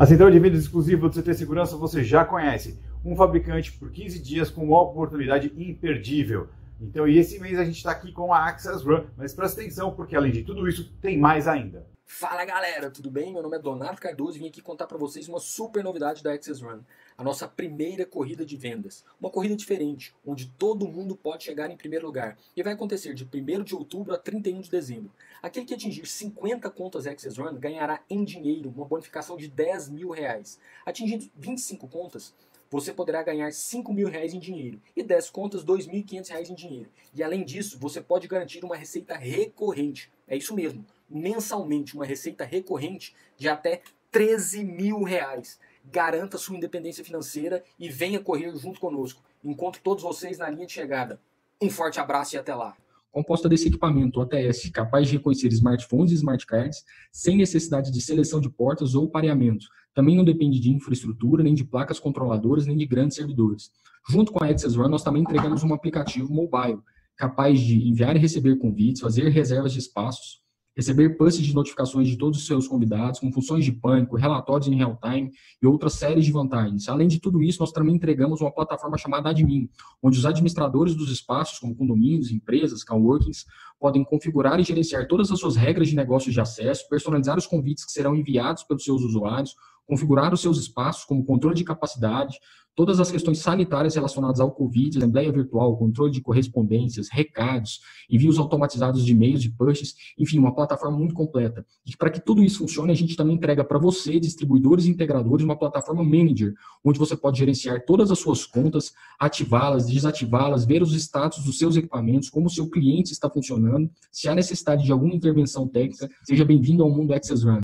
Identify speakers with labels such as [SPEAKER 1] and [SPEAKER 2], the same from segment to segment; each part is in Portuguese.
[SPEAKER 1] A central de vendas exclusiva do CT Segurança você já conhece. Um fabricante por 15 dias com uma oportunidade imperdível. Então, e esse mês a gente está aqui com a Access Run, mas presta atenção porque além de tudo isso, tem mais ainda.
[SPEAKER 2] Fala galera, tudo bem? Meu nome é Donato Cardoso e vim aqui contar para vocês uma super novidade da Access Run. A nossa primeira corrida de vendas. Uma corrida diferente, onde todo mundo pode chegar em primeiro lugar. E vai acontecer de 1º de outubro a 31 de dezembro. Aquele que atingir 50 contas Access Run ganhará em dinheiro uma bonificação de R$10 mil. Atingindo 25 contas, você poderá ganhar R$5 mil em dinheiro e 10 contas R$2.500 em dinheiro. E além disso, você pode garantir uma receita recorrente. É isso mesmo, mensalmente uma receita recorrente de até R$13 mil. Garanta sua independência financeira e venha correr junto conosco. Encontro todos vocês na linha de chegada. Um forte abraço e até lá.
[SPEAKER 3] Composta desse equipamento OTS capaz de reconhecer smartphones e smart cards sem necessidade de seleção de portas ou pareamento. Também não depende de infraestrutura, nem de placas controladoras, nem de grandes servidores. Junto com a Access Run, nós também entregamos um aplicativo mobile capaz de enviar e receber convites, fazer reservas de espaços, receber pushes de notificações de todos os seus convidados, com funções de pânico, relatórios em real time e outras séries de vantagens. Além de tudo isso, nós também entregamos uma plataforma chamada Admin, onde os administradores dos espaços, como condomínios, empresas, coworkings, podem configurar e gerenciar todas as suas regras de negócios de acesso, personalizar os convites que serão enviados pelos seus usuários, configurar os seus espaços como controle de capacidade, todas as questões sanitárias relacionadas ao Covid, assembleia virtual, controle de correspondências, recados, envios automatizados de e-mails, de pushes, enfim, uma plataforma muito completa. E para que tudo isso funcione, a gente também entrega para você, distribuidores e integradores, uma plataforma Manager, onde você pode gerenciar todas as suas contas, ativá-las, desativá-las, ver os status dos seus equipamentos, como o seu cliente está funcionando. Se há necessidade de alguma intervenção técnica, seja bem-vindo ao mundo Access Run.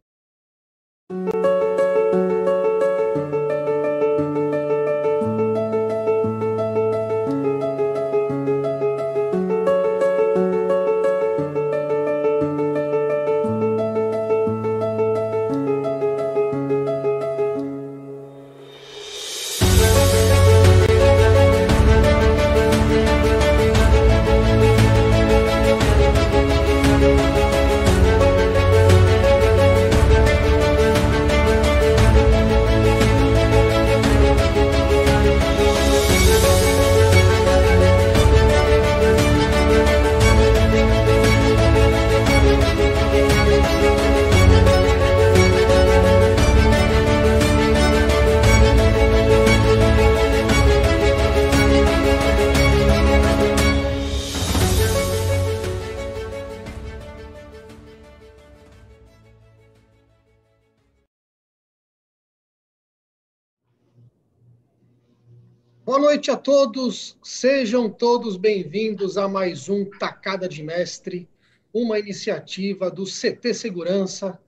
[SPEAKER 4] Boa noite a todos, sejam todos bem-vindos a mais um Tacada de Mestre, uma iniciativa do CT Segurança,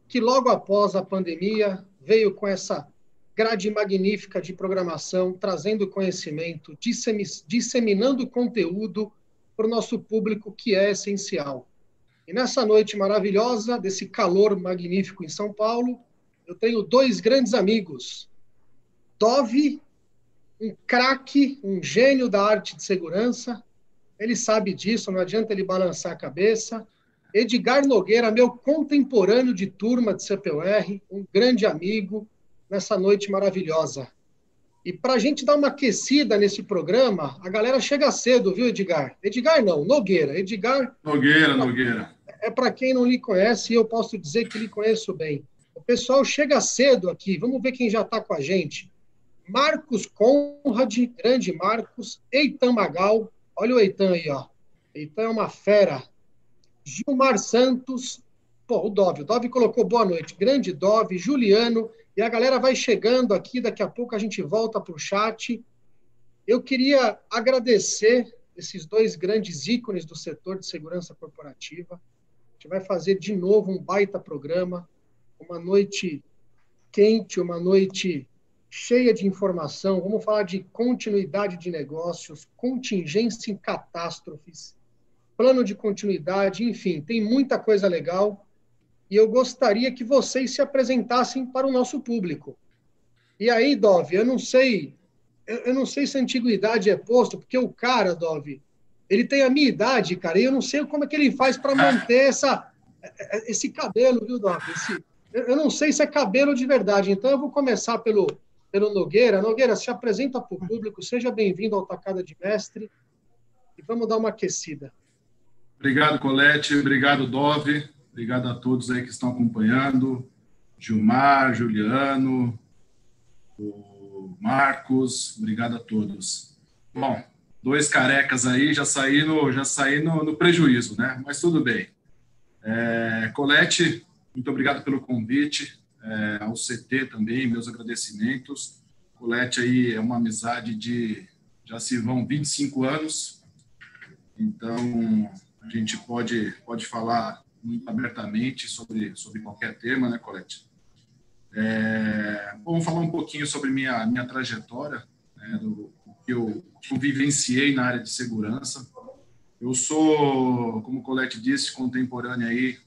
[SPEAKER 4] que logo após a pandemia veio com essa grade magnífica de programação, trazendo conhecimento, disseminando conteúdo para o nosso público, que é essencial. E nessa noite maravilhosa, desse calor magnífico em São Paulo, eu tenho dois grandes amigos, Dove, um craque, um gênio da arte de segurança, ele sabe disso, não adianta ele balançar a cabeça. Edgar Nogueira, meu contemporâneo de turma de CPUR, um grande amigo, nessa noite maravilhosa. E para a gente dar uma aquecida nesse programa, a galera chega cedo, viu, Edgar? Edgar não, Nogueira. Edgar...
[SPEAKER 5] Nogueira.
[SPEAKER 4] É para quem não lhe conhece, e eu posso dizer que lhe conheço bem. O pessoal chega cedo aqui, vamos ver quem já está com a gente. Marcos Conrad, grande Marcos, Eitan Magal, olha o Eitan aí, ó. Eitan é uma fera. Gilmar Santos, o Dove colocou boa noite, grande Dove, Juliano, e a galera vai chegando aqui, daqui a pouco a gente volta para o chat. Eu queria agradecer esses dois grandes ícones do setor de segurança corporativa. A gente vai fazer de novo um baita programa, uma noite quente, uma noite cheia de informação. Vamos falar de continuidade de negócios, contingência em catástrofes, plano de continuidade, enfim, tem muita coisa legal. E eu gostaria que vocês se apresentassem para o nosso público. E aí, Dove, eu não sei se a antiguidade é posto, porque o cara, Dove, ele tem a minha idade, cara, e eu não sei como é que ele faz para manter esse cabelo, viu, Dove? Eu não sei se é cabelo de verdade, então eu vou começar pelo Nogueira. Nogueira, se apresenta para o público, seja bem-vindo ao Tacada de Mestre e vamos dar uma aquecida.
[SPEAKER 5] Obrigado, Colete. Obrigado, Dove. Obrigado a todos aí que estão acompanhando. Gilmar, Juliano, o Marcos. Obrigado a todos. Bom, 2 carecas aí já saí no prejuízo, né? Mas tudo bem. Colete, muito obrigado pelo convite. Ao CT também, meus agradecimentos. Colete aí é uma amizade já se vão 25 anos. Então, a gente pode falar muito abertamente sobre qualquer tema, né, Colete? Vamos falar um pouquinho sobre minha trajetória, né, do que eu vivenciei na área de segurança. Eu sou, como o Colete disse, contemporâneo aí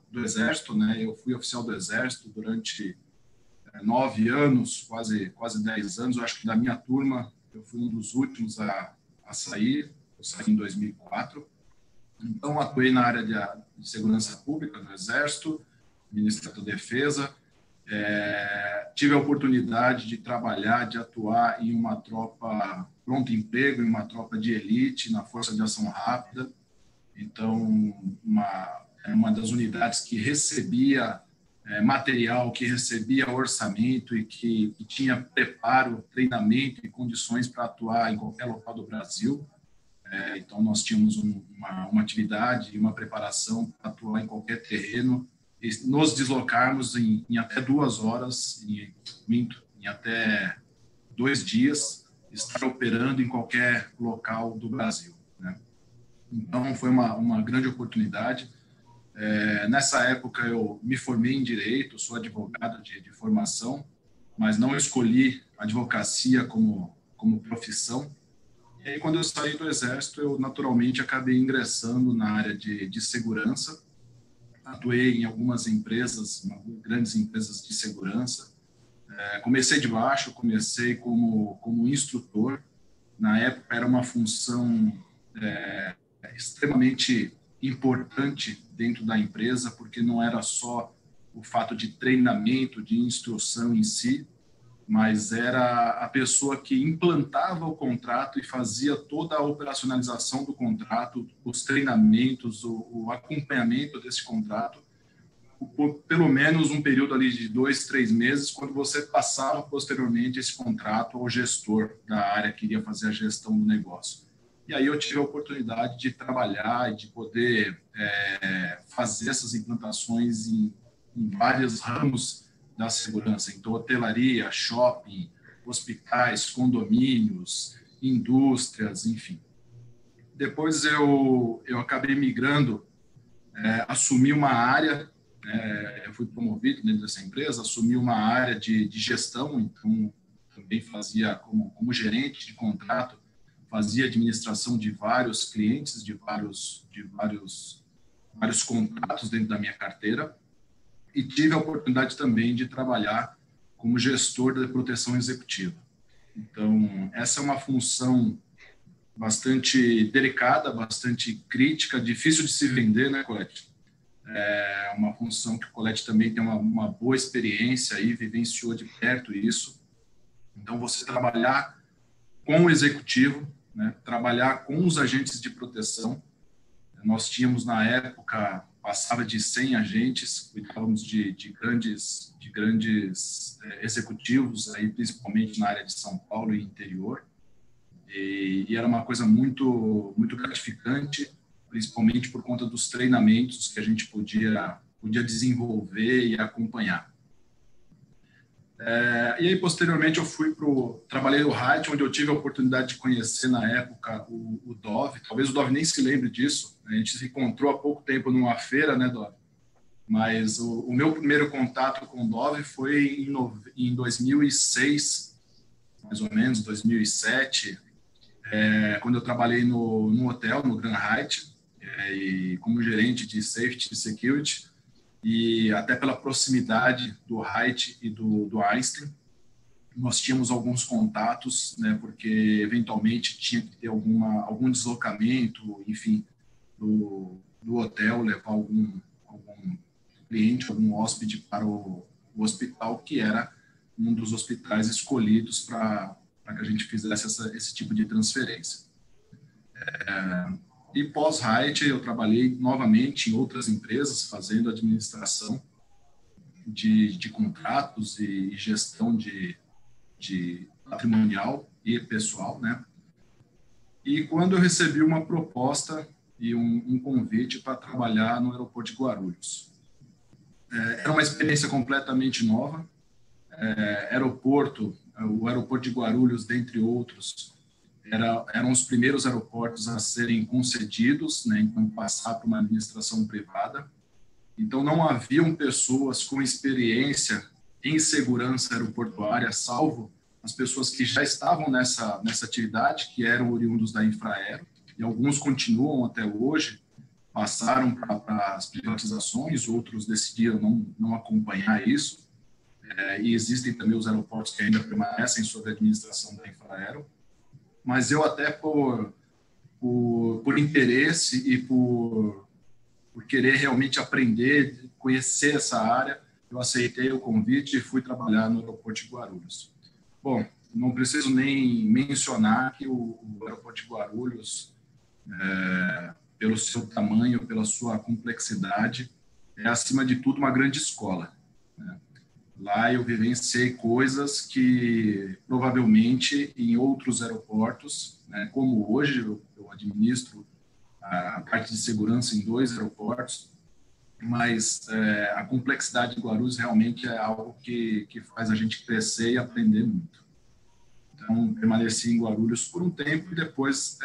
[SPEAKER 5] do Exército, né? Eu fui oficial do Exército durante 9 anos, quase 10 anos. Eu acho que da minha turma, eu fui um dos últimos a sair. Eu saí em 2004. Então, atuei na área de segurança pública no Exército, Ministério da Defesa. Tive a oportunidade de trabalhar, de atuar em uma tropa pronto emprego, em uma tropa de elite, na Força de Ação Rápida. Então, uma das unidades que recebia material, que recebia orçamento e que tinha preparo, treinamento e condições para atuar em qualquer local do Brasil. Então, nós tínhamos uma atividade e uma preparação para atuar em qualquer terreno e nos deslocarmos em até 2 horas, em até 2 dias, estar operando em qualquer local do Brasil, né? Então, foi uma grande oportunidade. Nessa época, eu me formei em Direito, sou advogado de formação, mas não escolhi a advocacia como profissão. E aí, quando eu saí do Exército, eu naturalmente acabei ingressando na área de segurança. Atuei em algumas empresas, grandes empresas de segurança. Comecei de baixo, comecei como instrutor. Na época, era uma função extremamente importante dentro da empresa, porque não era só o fato de treinamento, de instrução em si, mas era a pessoa que implantava o contrato e fazia toda a operacionalização do contrato, os treinamentos, o acompanhamento desse contrato, por pelo menos um período ali de 2, 3 meses, quando você passava posteriormente esse contrato ao gestor da área que iria fazer a gestão do negócio. E aí eu tive a oportunidade de trabalhar e de poder fazer essas implantações em vários ramos da segurança, então hotelaria, shopping, hospitais, condomínios, indústrias, enfim. Depois eu acabei migrando, assumi uma área, eu fui promovido dentro dessa empresa, assumi uma área de gestão, então também fazia como gerente de contrato, fazia administração de vários clientes, de vários contratos dentro da minha carteira. E tive a oportunidade também de trabalhar como gestor da proteção executiva. Então, essa é uma função bastante delicada, bastante crítica, difícil de se vender, né, Colete? É uma função que o Colete também tem uma boa experiência e vivenciou de perto isso. Então, você trabalhar com o executivo, né, trabalhar com os agentes de proteção. Nós tínhamos, na época, passava de 100 agentes, cuidávamos de grandes executivos, aí, principalmente na área de São Paulo e interior. E era uma coisa muito, muito gratificante, principalmente por conta dos treinamentos que a gente podia desenvolver e acompanhar. E aí, posteriormente, trabalhei no Height, onde eu tive a oportunidade de conhecer, na época, o Dove. Talvez o Dove nem se lembre disso. A gente se encontrou há pouco tempo numa feira, né, Dove? Mas o meu primeiro contato com o Dove foi em 2006, mais ou menos, 2007, quando eu trabalhei no hotel, no Grand Hyatt, e como gerente de Safety e Security. E até pela proximidade do Hyatt e do Einstein, nós tínhamos alguns contatos, né, porque eventualmente tinha que ter algum deslocamento, enfim, do hotel, levar cliente, algum hóspede para o hospital, que era um dos hospitais escolhidos para que a gente fizesse esse tipo de transferência. E pós-Hyatt, eu trabalhei novamente em outras empresas, fazendo administração de contratos e gestão de patrimonial e pessoal, né? E quando eu recebi uma proposta e um convite para trabalhar no aeroporto de Guarulhos. Era uma experiência completamente nova. O aeroporto de Guarulhos, dentre outros, eram os primeiros aeroportos a serem concedidos, né, então passar para uma administração privada. Então não haviam pessoas com experiência em segurança aeroportuária, salvo as pessoas que já estavam nessa atividade, que eram oriundos da Infraero, e alguns continuam até hoje, passaram para as privatizações, outros decidiram não acompanhar isso, e existem também os aeroportos que ainda permanecem sob a administração da Infraero, mas eu até por interesse e por querer realmente aprender, conhecer essa área, eu aceitei o convite e fui trabalhar no aeroporto de Guarulhos. Bom, não preciso nem mencionar que o aeroporto de Guarulhos, pelo seu tamanho, pela sua complexidade, é, acima de tudo, uma grande escola, né? Lá eu vivenciei coisas que, provavelmente, em outros aeroportos, né, como hoje eu administro a parte de segurança em 2 aeroportos, mas a complexidade de Guarulhos realmente é algo que faz a gente crescer e aprender muito. Então, permaneci em Guarulhos por um tempo e depois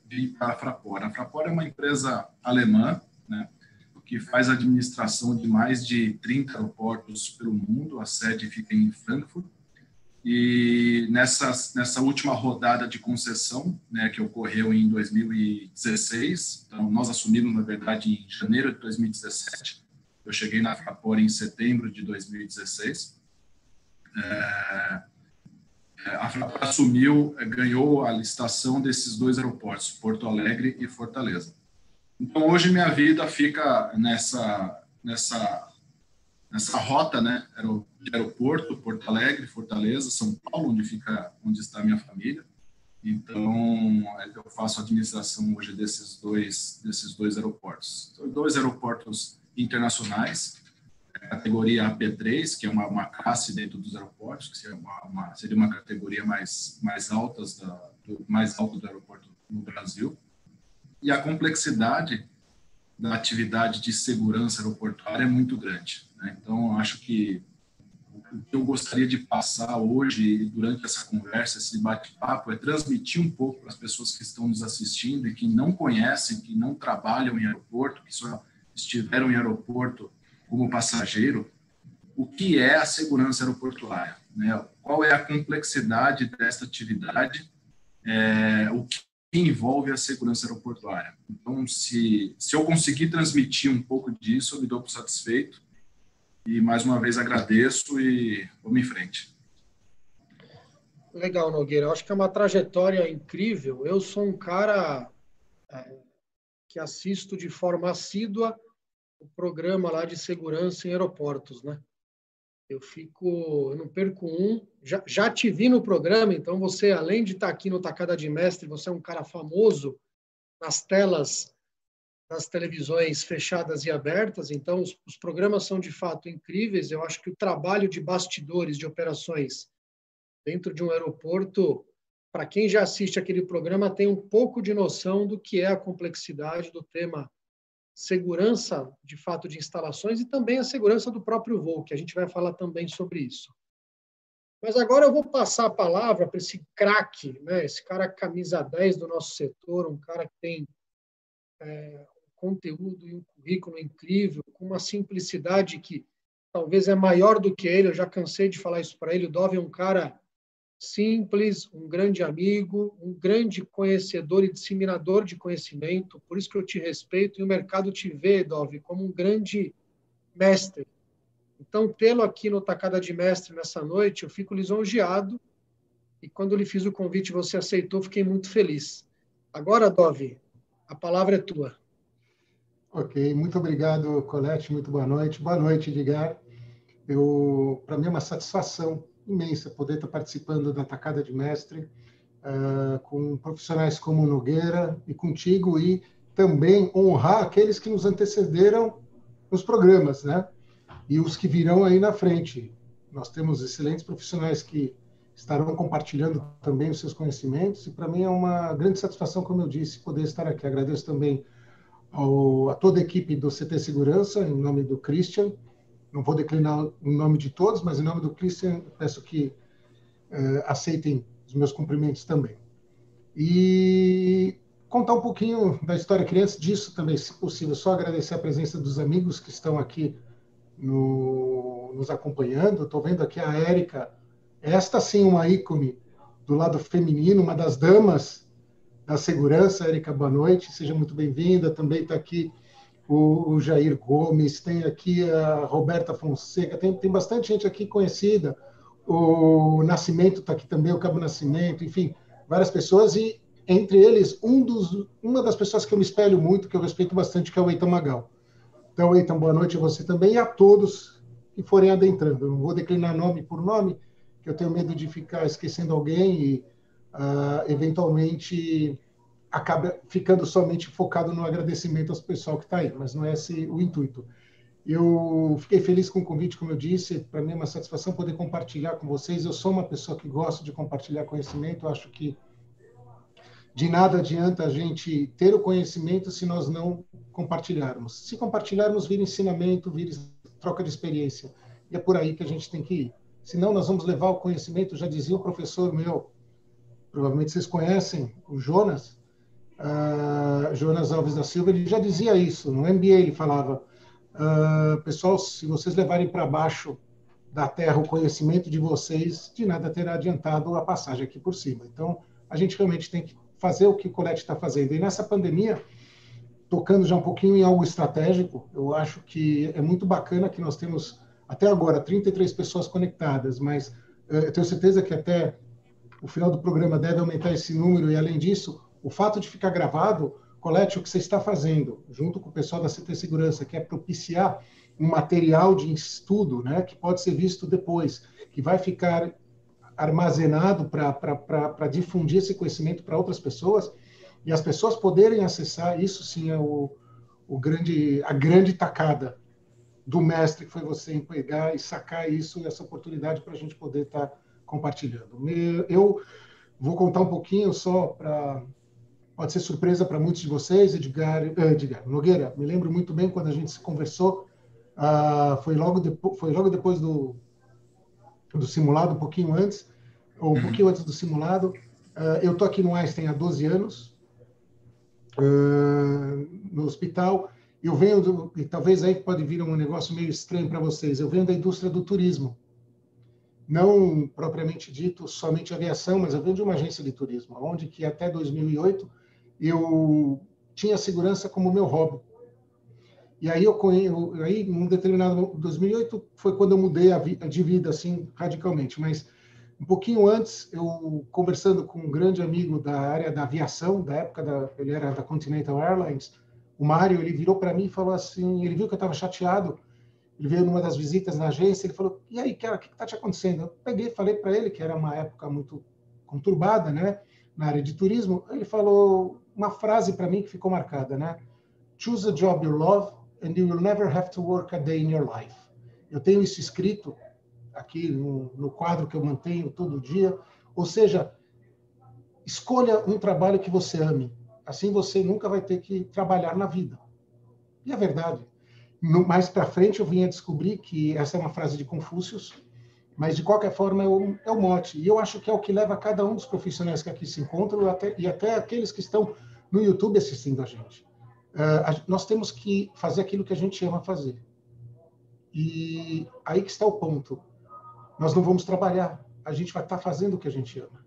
[SPEAKER 5] vim para a Fraport. A Fraport é uma empresa alemã, né, que faz a administração de mais de 30 aeroportos pelo mundo. A sede fica em Frankfurt. E nessa última rodada de concessão, né, que ocorreu em 2016, então nós assumimos, na verdade, em janeiro de 2017. Eu cheguei na Fraport em setembro de 2016. A Fraport ganhou a licitação desses 2 aeroportos, Porto Alegre e Fortaleza. Então, hoje minha vida fica nessa rota, né, de aeroporto, Porto Alegre, Fortaleza, São Paulo, onde está a minha família. Então, eu faço a administração hoje desses dois aeroportos. São 2 aeroportos internacionais, categoria AP3, que é uma classe dentro dos aeroportos, que seria uma categoria mais alto do aeroporto no Brasil. E a complexidade da atividade de segurança aeroportuária é muito grande, né? Então, acho que o que eu gostaria de passar hoje, durante essa conversa, esse bate-papo, é transmitir um pouco para as pessoas que estão nos assistindo e que não conhecem, que não trabalham em aeroporto, que só estiveram em aeroporto como passageiro, o que é a segurança aeroportuária, né? Qual é a complexidade dessa atividade, o que envolve a segurança aeroportuária. Então, se eu conseguir transmitir um pouco disso, eu me dou por satisfeito. E, mais uma vez, agradeço e vamos em frente.
[SPEAKER 4] Legal, Nogueira. Eu acho que é uma trajetória incrível. Eu sou um cara que assisto de forma assídua o programa lá de segurança em aeroportos, né? Eu não perco um. Já te vi no programa, então você, além de estar aqui no Tacada de Mestre, você é um cara famoso nas telas das televisões fechadas e abertas, então os programas são de fato incríveis. Eu acho que o trabalho de bastidores de operações dentro de um aeroporto, para quem já assiste aquele programa, tem um pouco de noção do que é a complexidade do tema segurança, de fato, de instalações e também a segurança do próprio voo, que a gente vai falar também sobre isso. Mas agora eu vou passar a palavra para esse craque, né? Esse cara camisa 10 do nosso setor, um cara que tem um conteúdo e um currículo incrível, com uma simplicidade que talvez é maior do que ele. Eu já cansei de falar isso para ele. O Dov é um cara simples, um grande amigo, um grande conhecedor e disseminador de conhecimento, por isso que eu te respeito, e o mercado te vê, Dov, como um grande mestre. Então, tê-lo aqui no Tacada de Mestre nessa noite, eu fico lisonjeado, e quando lhe fiz o convite e você aceitou, fiquei muito feliz. Agora, Dov, a palavra é tua.
[SPEAKER 6] Ok, muito obrigado, Colette, muito boa noite. Boa noite, Edgar. Para mim é uma satisfação imensa poder estar participando da Tacada de Mestre, com profissionais como o Nogueira e contigo, e também honrar aqueles que nos antecederam nos programas, né? E os que virão aí na frente. Nós temos excelentes profissionais que estarão compartilhando também os seus conhecimentos, e para mim é uma grande satisfação, como eu disse, poder estar aqui. Agradeço também a toda a equipe do CT Segurança, em nome do Christian. Não vou declinar o nome de todos, mas em nome do Christian, peço que aceitem os meus cumprimentos também. E contar um pouquinho da história criança, disso também, se possível, só agradecer a presença dos amigos que estão aqui nos acompanhando. Estou vendo aqui a Érica, esta sim uma ícone do lado feminino, uma das damas da segurança. Érica, boa noite, seja muito bem-vinda. Também está aqui o Jair Gomes, tem aqui a Roberta Fonseca, tem bastante gente aqui conhecida. O Nascimento está aqui também, o Cabo Nascimento, enfim, várias pessoas, e entre eles, uma das pessoas que eu me espelho muito, que eu respeito bastante, que é o Eitan Magal. Então, Eitan, boa noite a você também e a todos que forem adentrando. Eu não vou declinar nome por nome, que eu tenho medo de ficar esquecendo alguém e, eventualmente, acaba ficando somente focado no agradecimento ao pessoal que está aí, mas não é esse o intuito. Eu fiquei feliz com o convite, como eu disse, para mim é uma satisfação poder compartilhar com vocês. Eu sou uma pessoa que gosta de compartilhar conhecimento, eu acho que de nada adianta a gente ter o conhecimento se nós não compartilharmos. Se compartilharmos, vira ensinamento, vira troca de experiência. E é por aí que a gente tem que ir. Senão nós vamos levar o conhecimento, já dizia o professor meu, provavelmente vocês conhecem, o Jonas, Jonas Alves da Silva, ele já dizia isso. No MBA ele falava, pessoal, se vocês levarem para baixo da terra o conhecimento de vocês, de nada terá adiantado a passagem aqui por cima. Então, a gente realmente tem que fazer o que o Colette está fazendo. E nessa pandemia, tocando já um pouquinho em algo estratégico, eu acho que é muito bacana que nós temos, até agora, 33 pessoas conectadas, mas eu tenho certeza que até o final do programa deve aumentar esse número, e além disso, o fato de ficar gravado, Colette, o que você está fazendo, junto com o pessoal da CT Segurança, que é propiciar um material de estudo, né, que pode ser visto depois, que vai ficar armazenado para difundir esse conhecimento para outras pessoas, e as pessoas poderem acessar, isso sim é a grande tacada do mestre, que foi você pegar e sacar isso, essa oportunidade para a gente poder estar compartilhando. Eu vou contar um pouquinho só para... Pode ser surpresa para muitos de vocês, Edgar Nogueira. Me lembro muito bem quando a gente se conversou, foi logo depois do simulado, um pouquinho antes, ou um pouquinho antes do simulado. Eu estou aqui no Einstein há 12 anos, no hospital. Eu venho, e talvez aí pode vir um negócio meio estranho para vocês, eu venho da indústria do turismo. Não propriamente dito somente aviação, mas eu venho de uma agência de turismo, onde que até 2008 eu tinha segurança como meu hobby. E aí em um determinado 2008 foi quando eu mudei de vida assim radicalmente, mas um pouquinho antes, eu conversando com um grande amigo da área da aviação, da época ele era da Continental Airlines, o Mário, ele virou para mim e falou assim, ele viu que eu estava chateado. Ele veio numa das visitas na agência, ele falou, e aí, cara, o que está te acontecendo? Eu peguei e falei para ele que era uma época muito conturbada, né, na área de turismo. Ele falou uma frase para mim que ficou marcada, né? Choose a job you love and you will never have to work a day in your life. Eu tenho isso escrito aqui no quadro que eu mantenho todo dia. Ou seja, escolha um trabalho que você ame. Assim você nunca vai ter que trabalhar na vida. E é verdade. Mais para frente eu vim a descobrir que essa é uma frase de Confúcio, mas de qualquer forma é o mote. E eu acho que é o que leva cada um dos profissionais que aqui se encontram e até aqueles que estão no YouTube assistindo a gente. Nós temos que fazer aquilo que a gente ama fazer. E aí que está o ponto. Nós não vamos trabalhar, a gente vai estar fazendo o que a gente ama.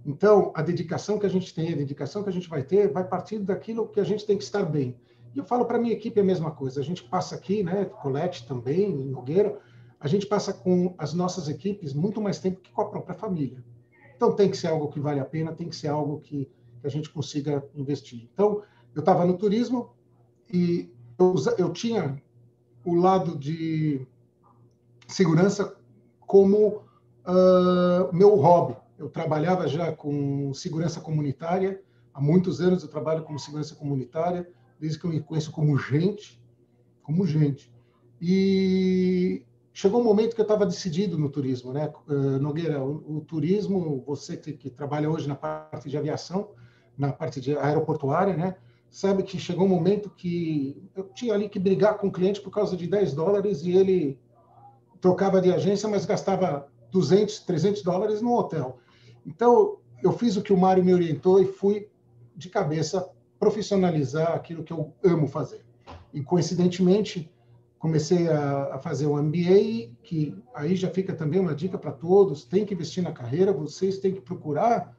[SPEAKER 6] Então, a dedicação que a gente tem, a dedicação que a gente vai ter, vai partir daquilo que a gente tem que estar bem. E eu falo para a minha equipe a mesma coisa. A gente passa aqui, né, Colette também, Nogueira, a gente passa com as nossas equipes muito mais tempo que com a própria família. Então, tem que ser algo que vale a pena, tem que ser algo que a gente consiga investir. Então, eu estava no turismo e eu tinha o lado de segurança como meu hobby. Eu trabalhava já com segurança comunitária, há muitos anos eu trabalho como segurança comunitária, desde que eu me conheço como gente. E chegou um momento que eu estava decidido no turismo, né? Nogueira, o turismo, você que trabalha hoje na parte de aviação, na parte de aeroportuária, né? Sabe que chegou um momento que eu tinha ali que brigar com o cliente por causa de $10 e ele trocava de agência, mas gastava $200, $300 no hotel. Então, eu fiz o que o Mário me orientou e fui de cabeça profissionalizar aquilo que eu amo fazer. E, coincidentemente, comecei a fazer um MBA, que aí já fica também uma dica para todos, tem que investir na carreira, vocês têm que procurar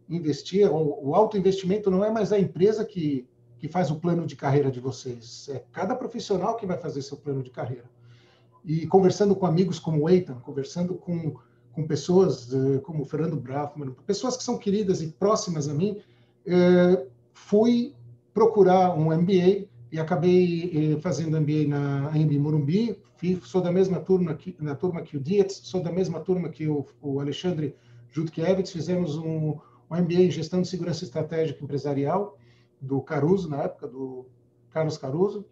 [SPEAKER 6] investir. O autoinvestimento não é mais a empresa que faz o plano de carreira de vocês, é cada profissional que vai fazer seu plano de carreira. E conversando com amigos como o Eitan, conversando com pessoas como o Fernando Braffman, pessoas que são queridas e próximas a mim, fui procurar um MBA e acabei fazendo MBA na AMB Morumbi. Sou da mesma turma que o Dietz, sou da mesma turma que o Alexandre Jutkiewicz. Fizemos um MBA em Gestão de Segurança Estratégica Empresarial, do Caruso, na época, do Carlos Caruso.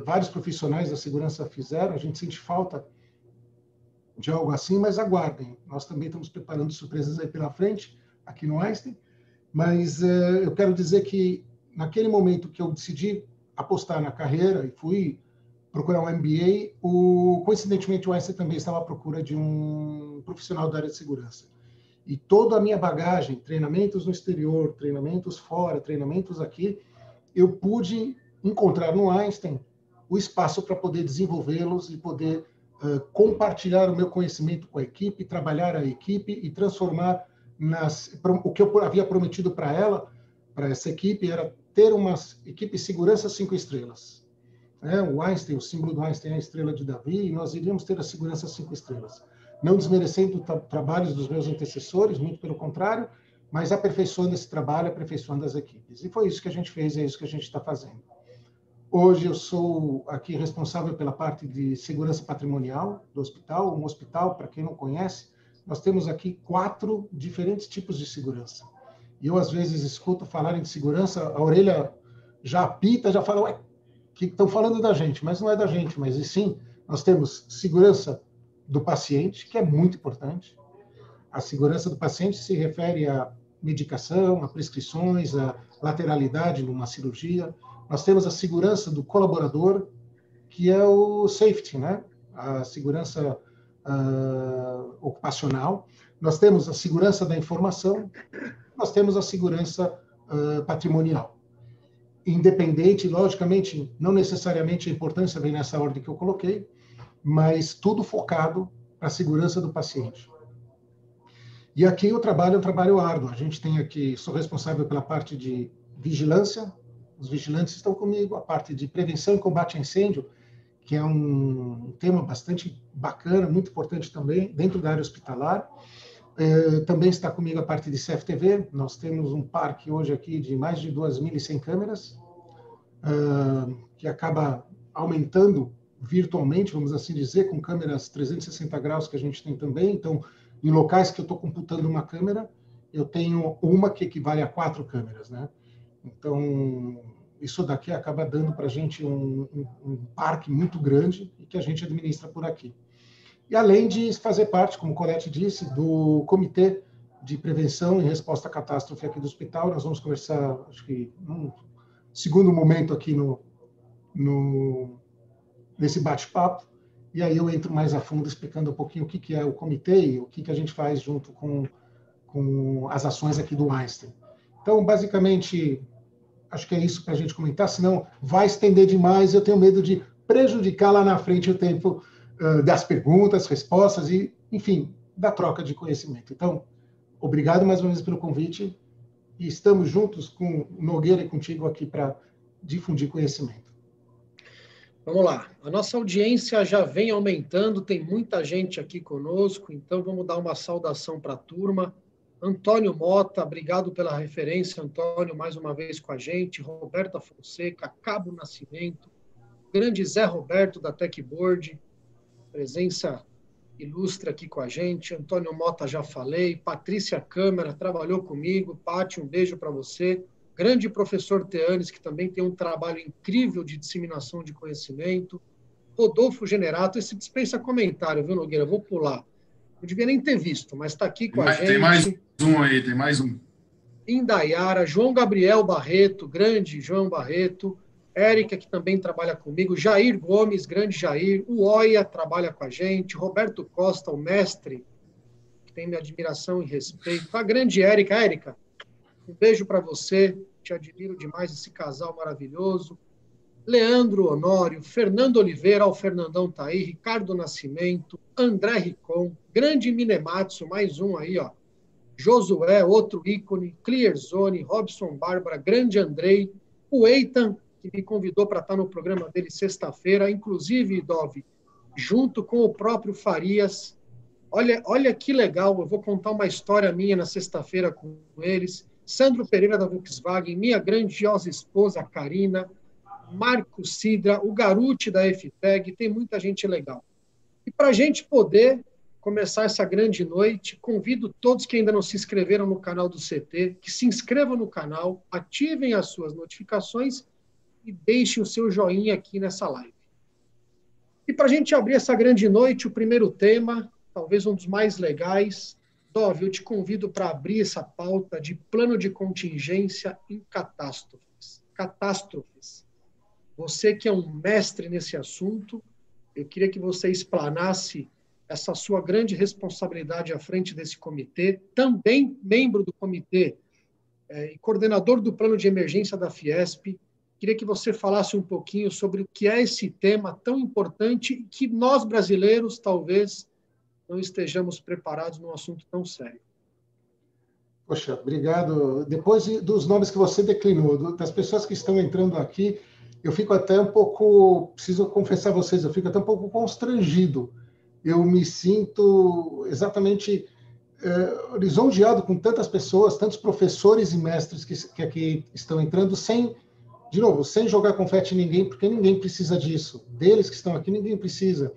[SPEAKER 6] Vários profissionais da segurança fizeram, a gente sente falta de algo assim, mas aguardem. Nós também estamos preparando surpresas aí pela frente, aqui no Einstein, mas eu quero dizer que naquele momento que eu decidi apostar na carreira e fui procurar um MBA, coincidentemente o Einstein também estava à procura de um profissional da área de segurança. E toda a minha bagagem, treinamentos no exterior, treinamentos fora, treinamentos aqui, eu pude encontrar no Einstein o espaço para poder desenvolvê-los e poder compartilhar o meu conhecimento com a equipe, trabalhar a equipe e transformar o que eu havia prometido para essa equipe, era ter uma equipe segurança 5 estrelas. O Einstein, o símbolo do Einstein é a estrela de Davi, e nós iríamos ter a segurança 5 estrelas. Não desmerecendo trabalhos dos meus antecessores, muito pelo contrário, mas aperfeiçoando esse trabalho, aperfeiçoando as equipes. E foi isso que a gente fez, é isso que a gente está fazendo. Hoje eu sou aqui responsável pela parte de segurança patrimonial do hospital. Um hospital, para quem não conhece, nós temos aqui 4 diferentes tipos de segurança. E eu, às vezes, escuto falarem de segurança, a orelha já apita, já fala, ué, que estão falando da gente? Mas não é da gente, mas e sim, nós temos segurança do paciente, que é muito importante. A segurança do paciente se refere à medicação, a prescrições, a lateralidade numa cirurgia. Nós temos a segurança do colaborador, que é o safety, né? A segurança ocupacional. Nós temos a segurança da informação, nós temos a segurança patrimonial. Independente, logicamente, não necessariamente a importância vem nessa ordem que eu coloquei, mas tudo focado para a segurança do paciente. E aqui o trabalho é um trabalho árduo. A gente tem aqui, sou responsável pela parte de vigilância, os vigilantes estão comigo, a parte de prevenção e combate a incêndio, que é um tema bastante bacana, muito importante também, dentro da área hospitalar. Também está comigo a parte de CFTV. Nós temos um parque hoje aqui de mais de 2.100 câmeras, que acaba aumentando virtualmente, vamos assim dizer, com câmeras 360 graus que a gente tem também. Então, em locais que eu estou computando uma câmera, eu tenho uma que equivale a 4 câmeras, né? Então, isso daqui acaba dando para a gente um parque muito grande e que a gente administra por aqui. E além de fazer parte, como o Colette disse, do Comitê de Prevenção e Resposta à Catástrofe aqui do hospital. Nós vamos conversar, acho que num segundo momento aqui nesse bate-papo, e aí eu entro mais a fundo explicando um pouquinho o que é o comitê e o que a gente faz junto com as ações aqui do Einstein. Então, basicamente, acho que é isso para a gente comentar, senão vai estender demais, eu tenho medo de prejudicar lá na frente o tempo das perguntas, respostas e, enfim, da troca de conhecimento. Então, obrigado mais uma vez pelo convite e estamos juntos com o Nogueira e contigo aqui para difundir conhecimento.
[SPEAKER 4] Vamos lá. A nossa audiência já vem aumentando, tem muita gente aqui conosco, então vamos dar uma saudação para a turma. Antônio Mota, obrigado pela referência, Antônio, mais uma vez com a gente. Roberta Fonseca, Cabo Nascimento, grande Zé Roberto da Techboard, presença ilustre aqui com a gente. Antônio Mota, já falei. Patrícia Câmara, trabalhou comigo. Pati, um beijo para você. Grande professor Teanes, que também tem um trabalho incrível de disseminação de conhecimento. Rodolfo Generato, esse dispensa comentário, viu, Nogueira? Eu vou pular. Não devia nem ter visto, mas está aqui com a gente.
[SPEAKER 5] Tem mais um aí, tem mais um.
[SPEAKER 4] Indaiara, João Gabriel Barreto, grande João Barreto. Érica, que também trabalha comigo. Jair Gomes, grande Jair. O Oia trabalha com a gente. Roberto Costa, o mestre, que tem minha admiração e respeito. A grande Érica. Érica, um beijo para você. Te admiro demais, esse casal maravilhoso. Leandro Honório, Fernando Oliveira, o Fernandão tá aí, Ricardo Nascimento, André Ricon, grande Minematsu, mais um aí, ó. Josué, outro ícone, Clearzone, Robson Bárbara, grande Andrei, o Eitan, que me convidou para estar no programa dele sexta-feira, inclusive, Dove, junto com o próprio Farias. Olha que legal, eu vou contar uma história minha na sexta-feira com eles. Sandro Pereira da Volkswagen, minha grandiosa esposa, Karina, Marco Sidra, o Garuti da FTEG, tem muita gente legal. E para a gente poder começar essa grande noite, convido todos que ainda não se inscreveram no canal do CT, que se inscrevam no canal, ativem as suas notificações e deixem o seu joinha aqui nessa live. E para a gente abrir essa grande noite, o primeiro tema, talvez um dos mais legais, Dove, eu te convido para abrir essa pauta de plano de contingência em catástrofes. Catástrofes. Você que é um mestre nesse assunto, eu queria que você explanasse essa sua grande responsabilidade à frente desse comitê, também membro do comitê e coordenador do plano de emergência da Fiesp. Queria que você falasse um pouquinho sobre o que é esse tema tão importante e que nós, brasileiros, talvez não estejamos preparados num assunto tão sério.
[SPEAKER 6] Poxa, obrigado. Depois dos nomes que você declinou, das pessoas que estão entrando aqui, eu fico até um pouco, preciso confessar a vocês, eu fico até um pouco constrangido. Eu me sinto exatamente lisonjeado com tantas pessoas, tantos professores e mestres que aqui estão entrando, de novo, sem jogar confete em ninguém, porque ninguém precisa disso. Deles que estão aqui, ninguém precisa.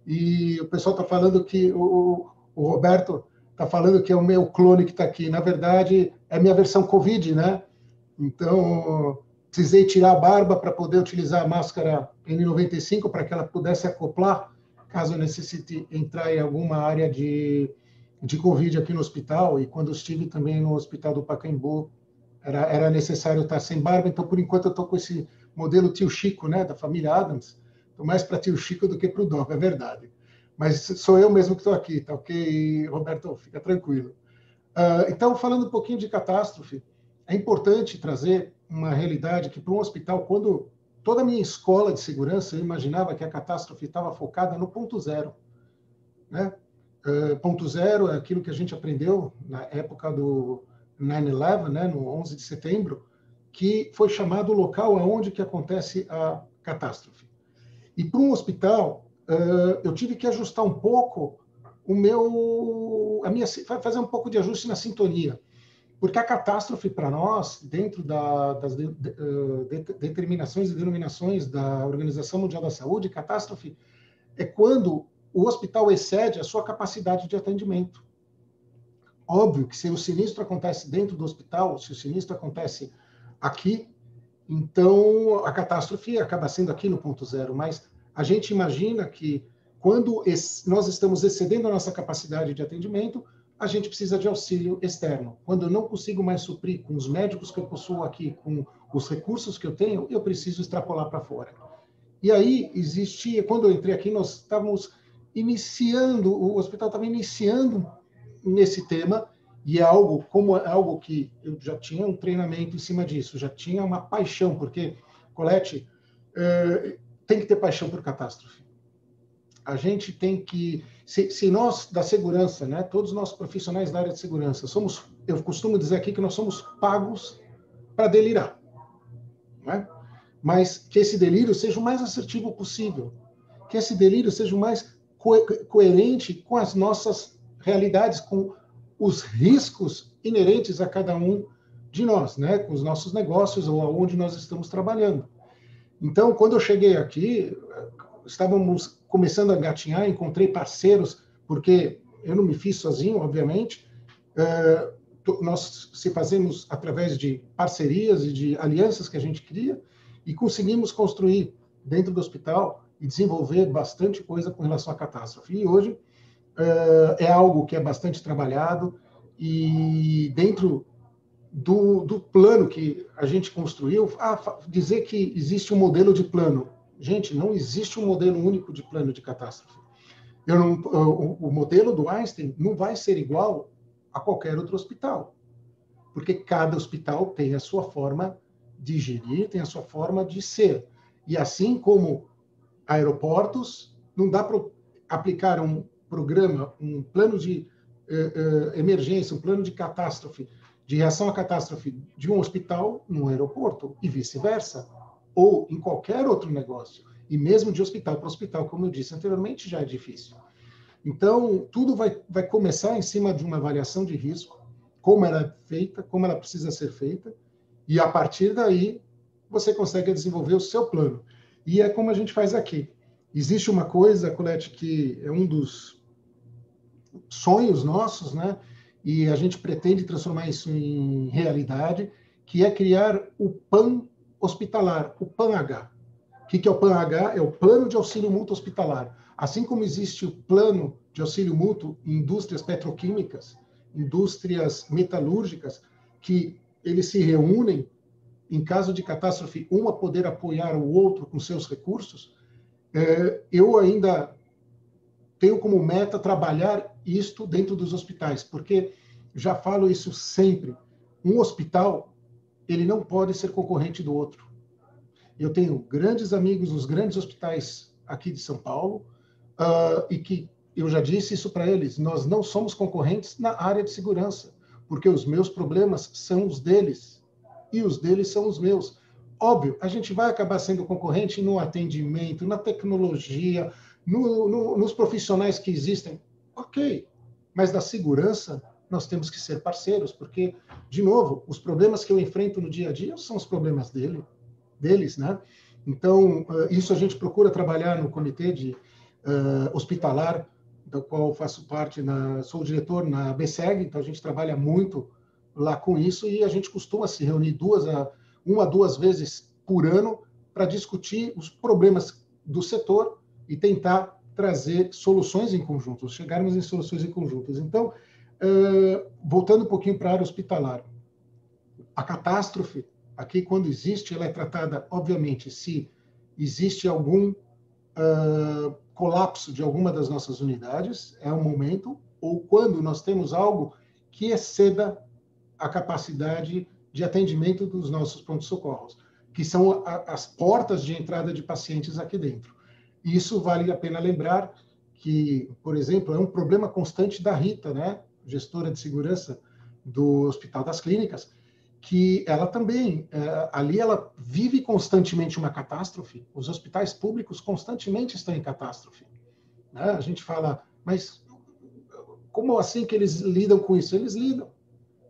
[SPEAKER 6] E o pessoal está falando que o Roberto está falando que é o meu clone que está aqui. Na verdade, é a minha versão Covid, né? Então, precisei tirar a barba para poder utilizar a máscara N95 para que ela pudesse acoplar, caso eu necessite entrar em alguma área de Covid aqui no hospital. E quando estive também no hospital do Pacaembu, era necessário estar sem barba. Então, por enquanto, eu estou com esse modelo tio Chico, né, da família Adams. Estou mais para tio Chico do que para o Dove, é verdade. Mas sou eu mesmo que estou aqui, tá ok, Roberto? Fica tranquilo. Então, falando um pouquinho de catástrofe, é importante trazer uma realidade que, para um hospital, quando toda a minha escola de segurança, eu imaginava que a catástrofe estava focada no ponto zero. Né? Ponto zero é aquilo que a gente aprendeu na época do 9/11, né, no 11 de setembro, que foi chamado o local onde que acontece a catástrofe. E para um hospital, eu tive que ajustar um pouco fazer um pouco de ajuste na sintonia, porque a catástrofe para nós, dentro das determinações e denominações da Organização Mundial da Saúde, catástrofe é quando o hospital excede a sua capacidade de atendimento. Óbvio que se o sinistro acontece dentro do hospital, se o sinistro acontece aqui, então a catástrofe acaba sendo aqui no ponto zero, mas a gente imagina que quando nós estamos excedendo a nossa capacidade de atendimento, a gente precisa de auxílio externo. Quando eu não consigo mais suprir com os médicos que eu possuo aqui, com os recursos que eu tenho, eu preciso extrapolar para fora. E aí quando eu entrei aqui, nós estávamos iniciando, o hospital estava iniciando nesse tema, e é algo que eu já tinha um treinamento em cima disso, já tinha uma paixão, porque, Colette, tem que ter paixão por catástrofe. A gente tem que... Se nós, da segurança, né, todos nós profissionais da área de segurança, eu costumo dizer aqui que nós somos pagos para delirar. Né? Mas que esse delírio seja o mais assertivo possível, que esse delírio seja o mais coerente com as nossas realidades, com os riscos inerentes a cada um de nós, né, com os nossos negócios ou aonde nós estamos trabalhando. Então, quando eu cheguei aqui, estávamos começando a engatinhar, encontrei parceiros, porque eu não me fiz sozinho, obviamente, nós se fazemos através de parcerias e de alianças que a gente cria, e conseguimos construir dentro do hospital e desenvolver bastante coisa com relação à catástrofe. E hoje é algo que é bastante trabalhado, e dentro do plano que a gente construiu, dizer que existe um modelo de plano. Gente, não existe um modelo único de plano de catástrofe. O modelo do Einstein não vai ser igual a qualquer outro hospital, porque cada hospital tem a sua forma de gerir, tem a sua forma de ser. E assim como aeroportos, não dá para aplicar um programa, um plano de emergência, um plano de catástrofe, de reação à catástrofe de um hospital no aeroporto e vice-versa, ou em qualquer outro negócio. E mesmo de hospital para hospital, como eu disse anteriormente, já é difícil. Então, tudo vai começar em cima de uma avaliação de risco, como ela é feita, como ela precisa ser feita, e a partir daí você consegue desenvolver o seu plano. E é como a gente faz aqui. Existe uma coisa, Colette, que é um dos sonhos nossos, né? E a gente pretende transformar isso em realidade, que é criar o PAN hospitalar, o PAN-H. O que é o PAN-H? É o Plano de Auxílio Mútuo Hospitalar. Assim como existe o Plano de Auxílio Mútuo em indústrias petroquímicas, indústrias metalúrgicas, que eles se reúnem, em caso de catástrofe, um a poder apoiar o outro com seus recursos, eu ainda tenho como meta trabalhar isto dentro dos hospitais, porque já falo isso sempre, um hospital, ele não pode ser concorrente do outro. Eu tenho grandes amigos nos grandes hospitais aqui de São Paulo, e que eu já disse isso para eles, nós não somos concorrentes na área de segurança, porque os meus problemas são os deles, e os deles são os meus. Óbvio, a gente vai acabar sendo concorrente no atendimento, na tecnologia, nos profissionais que existem, ok, mas na segurança nós temos que ser parceiros, porque, de novo, os problemas que eu enfrento no dia a dia são os problemas deles, né? Então, isso a gente procura trabalhar no comitê hospitalar, do qual eu faço parte, sou o diretor na BSEG, então a gente trabalha muito lá com isso, e a gente costuma se reunir uma a duas vezes por ano para discutir os problemas do setor e tentar trazer soluções em conjunto, chegarmos em soluções em conjuntos. Então, voltando um pouquinho para a área hospitalar, a catástrofe, aqui quando existe, ela é tratada, obviamente, se existe algum colapso de alguma das nossas unidades, é um momento, ou quando nós temos algo que exceda a capacidade de atendimento dos nossos pronto-socorros, que são as portas de entrada de pacientes aqui dentro. Isso vale a pena lembrar que, por exemplo, é um problema constante da Rita, né, gestora de segurança do Hospital das Clínicas, que ela também, ali ela vive constantemente uma catástrofe, os hospitais públicos constantemente estão em catástrofe. Né? A gente fala, mas como assim que eles lidam com isso? Eles lidam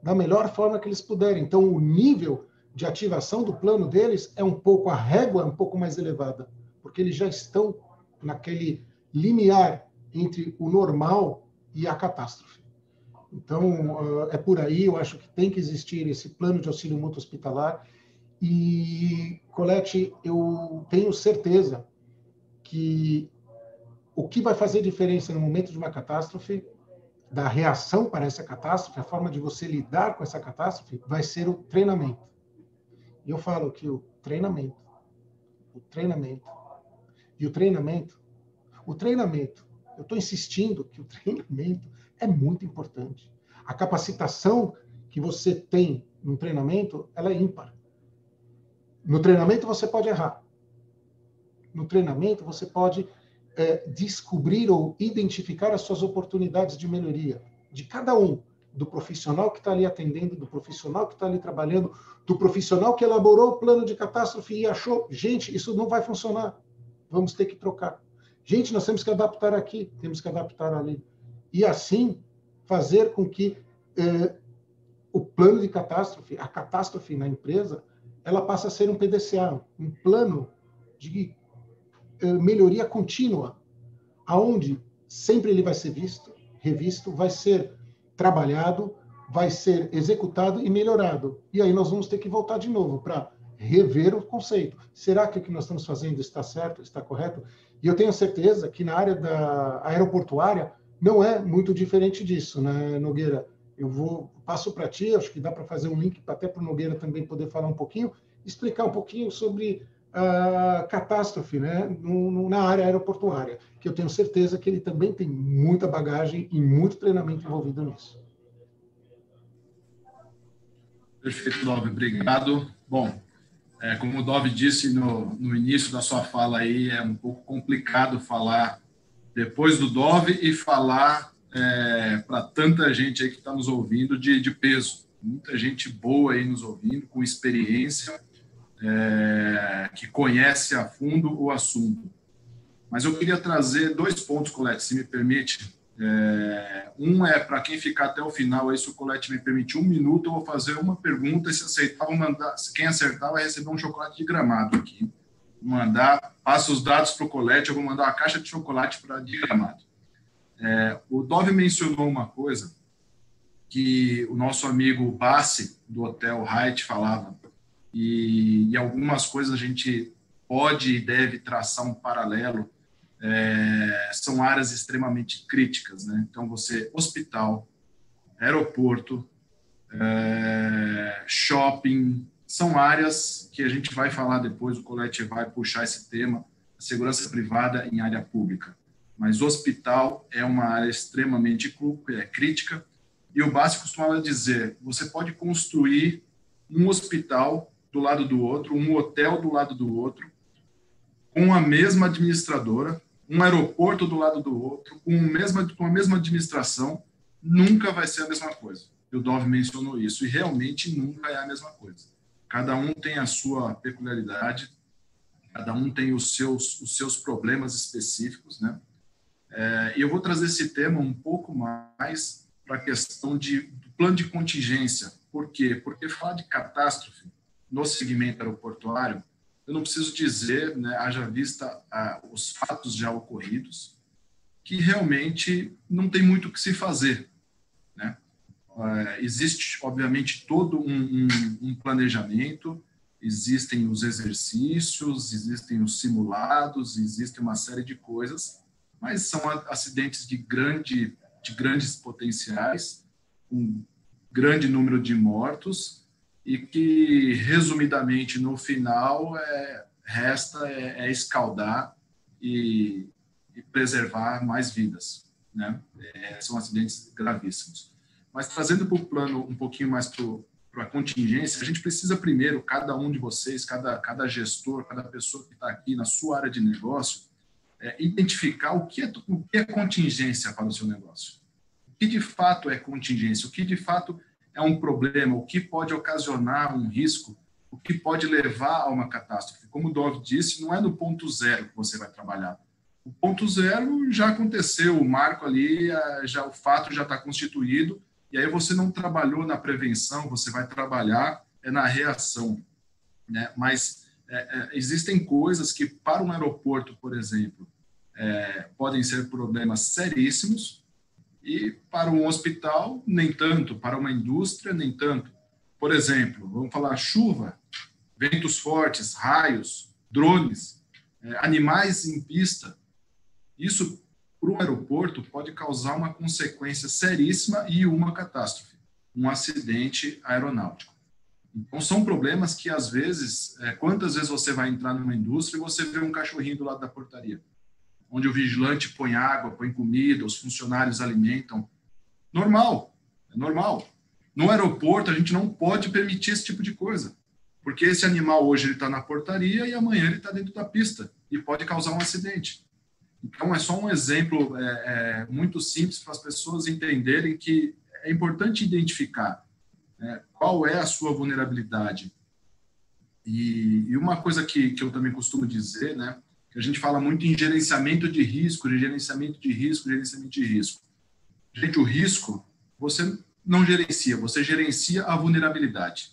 [SPEAKER 6] da melhor forma que eles puderem. Então, o nível de ativação do plano deles é a régua é um pouco mais elevada, porque eles já estão naquele limiar entre o normal e a catástrofe. Então, é por aí, eu acho que tem que existir esse plano de auxílio mútuo hospitalar. E, Colette, eu tenho certeza que o que vai fazer diferença no momento de uma catástrofe, da reação para essa catástrofe, a forma de você lidar com essa catástrofe, vai ser o treinamento. E eu falo que o treinamento, eu estou insistindo que o treinamento é muito importante. A capacitação que você tem no treinamento, ela é ímpar. No treinamento você pode errar. No treinamento você pode descobrir ou identificar as suas oportunidades de melhoria, de cada um, do profissional que está ali atendendo, do profissional que está ali trabalhando, do profissional que elaborou o plano de catástrofe e achou, gente, isso não vai funcionar, vamos ter que trocar. Gente, nós temos que adaptar aqui, temos que adaptar ali. E assim, fazer com que o plano de catástrofe, a catástrofe na empresa, ela passa a ser um PDCA, um plano de melhoria contínua, aonde sempre ele vai ser visto, revisto, vai ser trabalhado, vai ser executado e melhorado. E aí nós vamos ter que voltar de novo para rever o conceito. Será que o que nós estamos fazendo está certo, está correto? E eu tenho certeza que na área da aeroportuária não é muito diferente disso, né, Nogueira? Passo para ti, acho que dá para fazer um link até para o Nogueira também poder falar um pouquinho, explicar um pouquinho sobre a catástrofe, né, na área aeroportuária, que eu tenho certeza que ele também tem muita bagagem e muito treinamento envolvido nisso.
[SPEAKER 5] Perfeito, Dove, obrigado. Bom, como o Dove disse no início da sua fala aí, é um pouco complicado falar depois do Dove e falar para tanta gente aí que está nos ouvindo de peso. Muita gente boa aí nos ouvindo, com experiência, que conhece a fundo o assunto. Mas eu queria trazer 2 pontos, Colette, se me permite. Um é para quem ficar até o final, aí, se o Colette me permitir 1 minuto, eu vou fazer uma pergunta e se aceitar, quem acertar vai receber um chocolate de Gramado aqui. Passa os dados para o Colette, eu vou mandar uma caixa de chocolate de Gramado. O Dove mencionou uma coisa que o nosso amigo Bassi, do Hotel Hyatt, falava, e algumas coisas a gente pode e deve traçar um paralelo. São áreas extremamente críticas, né? Então, hospital, aeroporto, shopping, são áreas que a gente vai falar depois, o Colette vai puxar esse tema, segurança privada em área pública. Mas hospital é uma área extremamente crítica, e o Bassi costumava dizer, você pode construir um hospital do lado do outro, um hotel do lado do outro, com a mesma administradora, um aeroporto do lado do outro, com a mesma administração, nunca vai ser a mesma coisa. E o Dove mencionou isso, e realmente nunca é a mesma coisa. Cada um tem a sua peculiaridade, cada um tem os seus problemas específicos, né? E eu vou trazer esse tema um pouco mais para a questão do plano de contingência. Por quê? Porque falar de catástrofe no segmento aeroportuário, eu não preciso dizer, né, haja vista os fatos já ocorridos, que realmente não tem muito o que se fazer, né? Existe, obviamente, todo um planejamento, existem os exercícios, existem os simulados, existe uma série de coisas, mas são acidentes de grandes potenciais, um grande número de mortos, e que, resumidamente, no final, resta escaldar e preservar mais vidas, né? São acidentes gravíssimos. Mas, trazendo para o plano um pouquinho mais para a contingência, a gente precisa primeiro, cada um de vocês, cada gestor, cada pessoa que está aqui na sua área de negócio, identificar o que é contingência para o seu negócio. O que, de fato, é contingência? O que, de fato, é um problema, o que pode ocasionar um risco, o que pode levar a uma catástrofe. Como o Dove disse, não é no ponto zero que você vai trabalhar. O ponto zero já aconteceu, o marco ali, o fato já está constituído, e aí você não trabalhou na prevenção, você vai trabalhar na reação, né? Mas existem coisas que, para um aeroporto, por exemplo, podem ser problemas seríssimos, e para um hospital, nem tanto. Para uma indústria, nem tanto. Por exemplo, vamos falar chuva, ventos fortes, raios, drones, animais em pista. Isso, para um aeroporto, pode causar uma consequência seríssima e uma catástrofe, um acidente aeronáutico. Então, são problemas que, às vezes, quantas vezes você vai entrar numa indústria e você vê um cachorrinho do lado da portaria, onde o vigilante põe água, põe comida, os funcionários alimentam. Normal, é normal. No aeroporto, a gente não pode permitir esse tipo de coisa, porque esse animal hoje está na portaria e amanhã ele está dentro da pista e pode causar um acidente. Então, é só um exemplo muito simples para as pessoas entenderem que é importante identificar qual é a sua vulnerabilidade. E uma coisa que eu também costumo dizer, né, que a gente fala muito em gerenciamento de risco, gerenciamento de risco. Gente, o risco, você não gerencia, você gerencia a vulnerabilidade.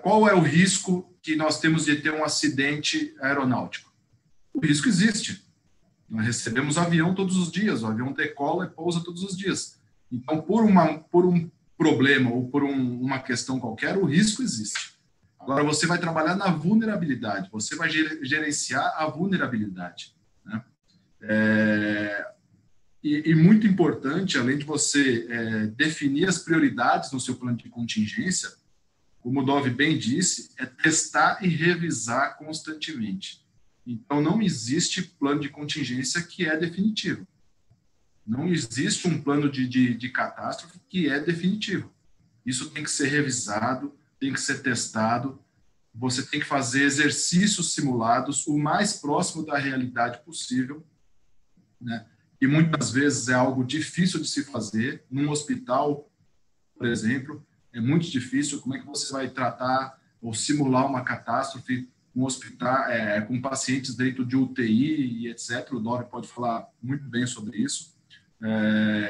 [SPEAKER 5] Qual é o risco que nós temos de ter um acidente aeronáutico? O risco existe. Nós recebemos avião todos os dias, o avião decola e pousa todos os dias. Então, por um problema ou por uma questão qualquer, o risco existe. Agora, você vai trabalhar na vulnerabilidade, você vai gerenciar a vulnerabilidade, né? E muito importante, além de você definir as prioridades no seu plano de contingência, como o Dov bem disse, é testar e revisar constantemente. Então, não existe plano de contingência que é definitivo. Não existe um plano de catástrofe que é definitivo. Isso tem que ser revisado, tem que ser testado, você tem que fazer exercícios simulados o mais próximo da realidade possível, né? E muitas vezes é algo difícil de se fazer. Num hospital, por exemplo, é muito difícil. Como é que você vai tratar ou simular uma catástrofe com hospital, com pacientes dentro de UTI e etc. O Dov pode falar muito bem sobre isso.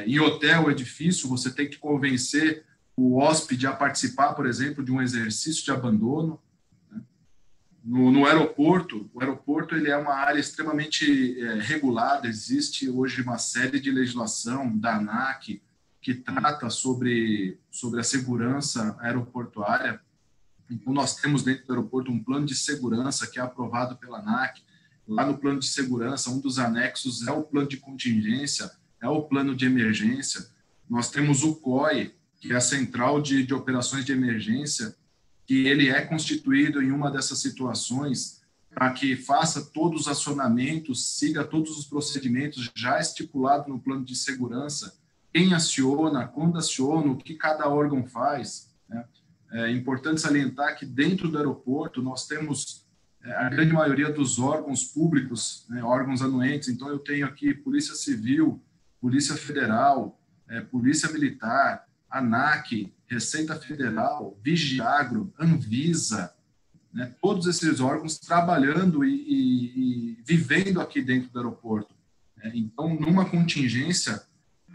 [SPEAKER 5] Em hotel é difícil, você tem que convencer o hóspede a participar, por exemplo, de um exercício de abandono. No aeroporto, o aeroporto ele é uma área extremamente regulada, existe hoje uma série de legislação da ANAC que trata sobre a segurança aeroportuária. Então, nós temos dentro do aeroporto um plano de segurança que é aprovado pela ANAC. Lá no plano de segurança, um dos anexos é o plano de contingência, é o plano de emergência. Nós temos o COI, que é a Central de Operações de Emergência, que ele é constituído em uma dessas situações para que faça todos os acionamentos, siga todos os procedimentos já estipulados no plano de segurança, quem aciona, quando aciona, o que cada órgão faz, né? É importante salientar que dentro do aeroporto nós temos a grande maioria dos órgãos públicos, né, órgãos anuentes. Então, eu tenho aqui Polícia Civil, Polícia Federal, Polícia Militar, ANAC, Receita Federal, Vigiagro, Anvisa, né, todos esses órgãos trabalhando e vivendo aqui dentro do aeroporto. Então, numa contingência,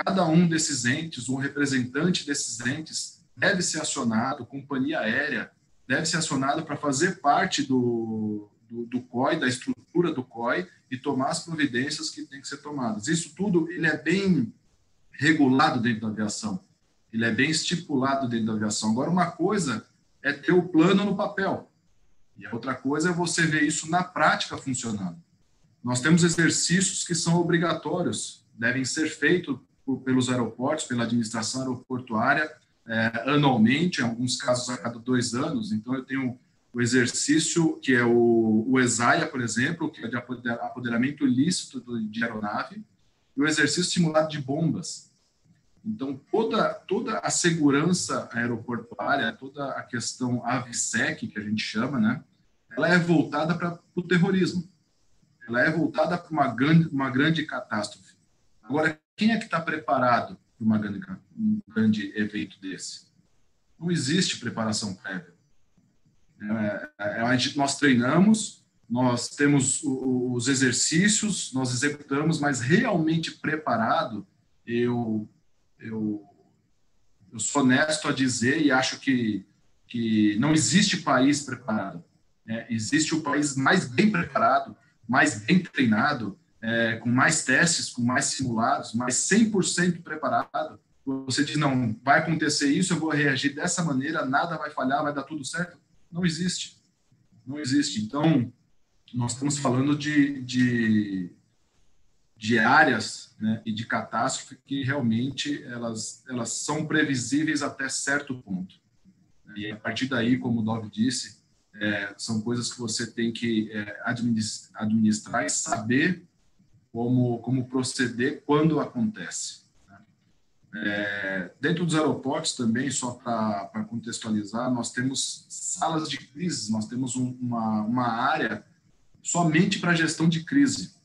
[SPEAKER 5] cada um desses entes, um representante desses entes, deve ser acionado, companhia aérea, deve ser acionado para fazer parte do COI, da estrutura do COI, e tomar as providências que têm que ser tomadas. Isso tudo ele é bem regulado dentro da aviação. Ele é bem estipulado dentro da aviação. Agora, uma coisa é ter o plano no papel, e a outra coisa é você ver isso na prática funcionando. Nós temos exercícios que são obrigatórios, devem ser feitos pelos aeroportos, pela administração aeroportuária, anualmente, em alguns casos a cada 2 anos. Então, eu tenho o exercício que é o ESAIA, por exemplo, que é de apoderamento ilícito de aeronave, e o exercício simulado de bombas. Então, toda a segurança aeroportuária, toda a questão AVSEC, que a gente chama, né, ela é voltada para o terrorismo. Ela é voltada para uma grande catástrofe. Agora, quem é que está preparado para um grande evento desse? Não existe preparação prévia. Nós treinamos, nós temos os exercícios, nós executamos, mas realmente preparado, eu sou honesto a dizer e acho que não existe país preparado. Existe o país mais bem preparado, mais bem treinado, com mais testes, com mais simulados, mais 100% preparado. Você diz, não, vai acontecer isso, eu vou reagir dessa maneira, nada vai falhar, vai dar tudo certo. Não existe. Não existe. Então, nós estamos falando de áreas, né, e de catástrofe que realmente elas são previsíveis até certo ponto. E a partir daí, como o Dov disse, são coisas que você tem que administrar e saber como proceder quando acontece. Dentro dos aeroportos também, só para contextualizar, nós temos salas de crise, nós temos uma área somente para gestão de crise.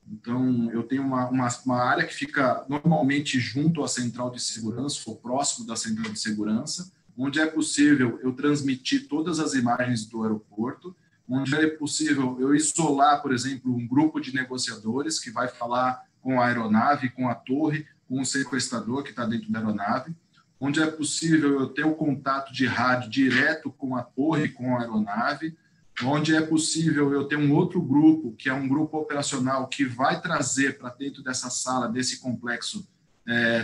[SPEAKER 5] Então, eu tenho uma área que fica normalmente junto à central de segurança, ou próximo da central de segurança, onde é possível eu transmitir todas as imagens do aeroporto, onde é possível eu isolar, por exemplo, um grupo de negociadores que vai falar com a aeronave, com a torre, com o sequestrador que está dentro da aeronave, onde é possível eu ter o contato de rádio direto com a torre, com a aeronave, onde é possível eu ter um outro grupo, que é um grupo operacional, que vai trazer para dentro dessa sala, desse complexo,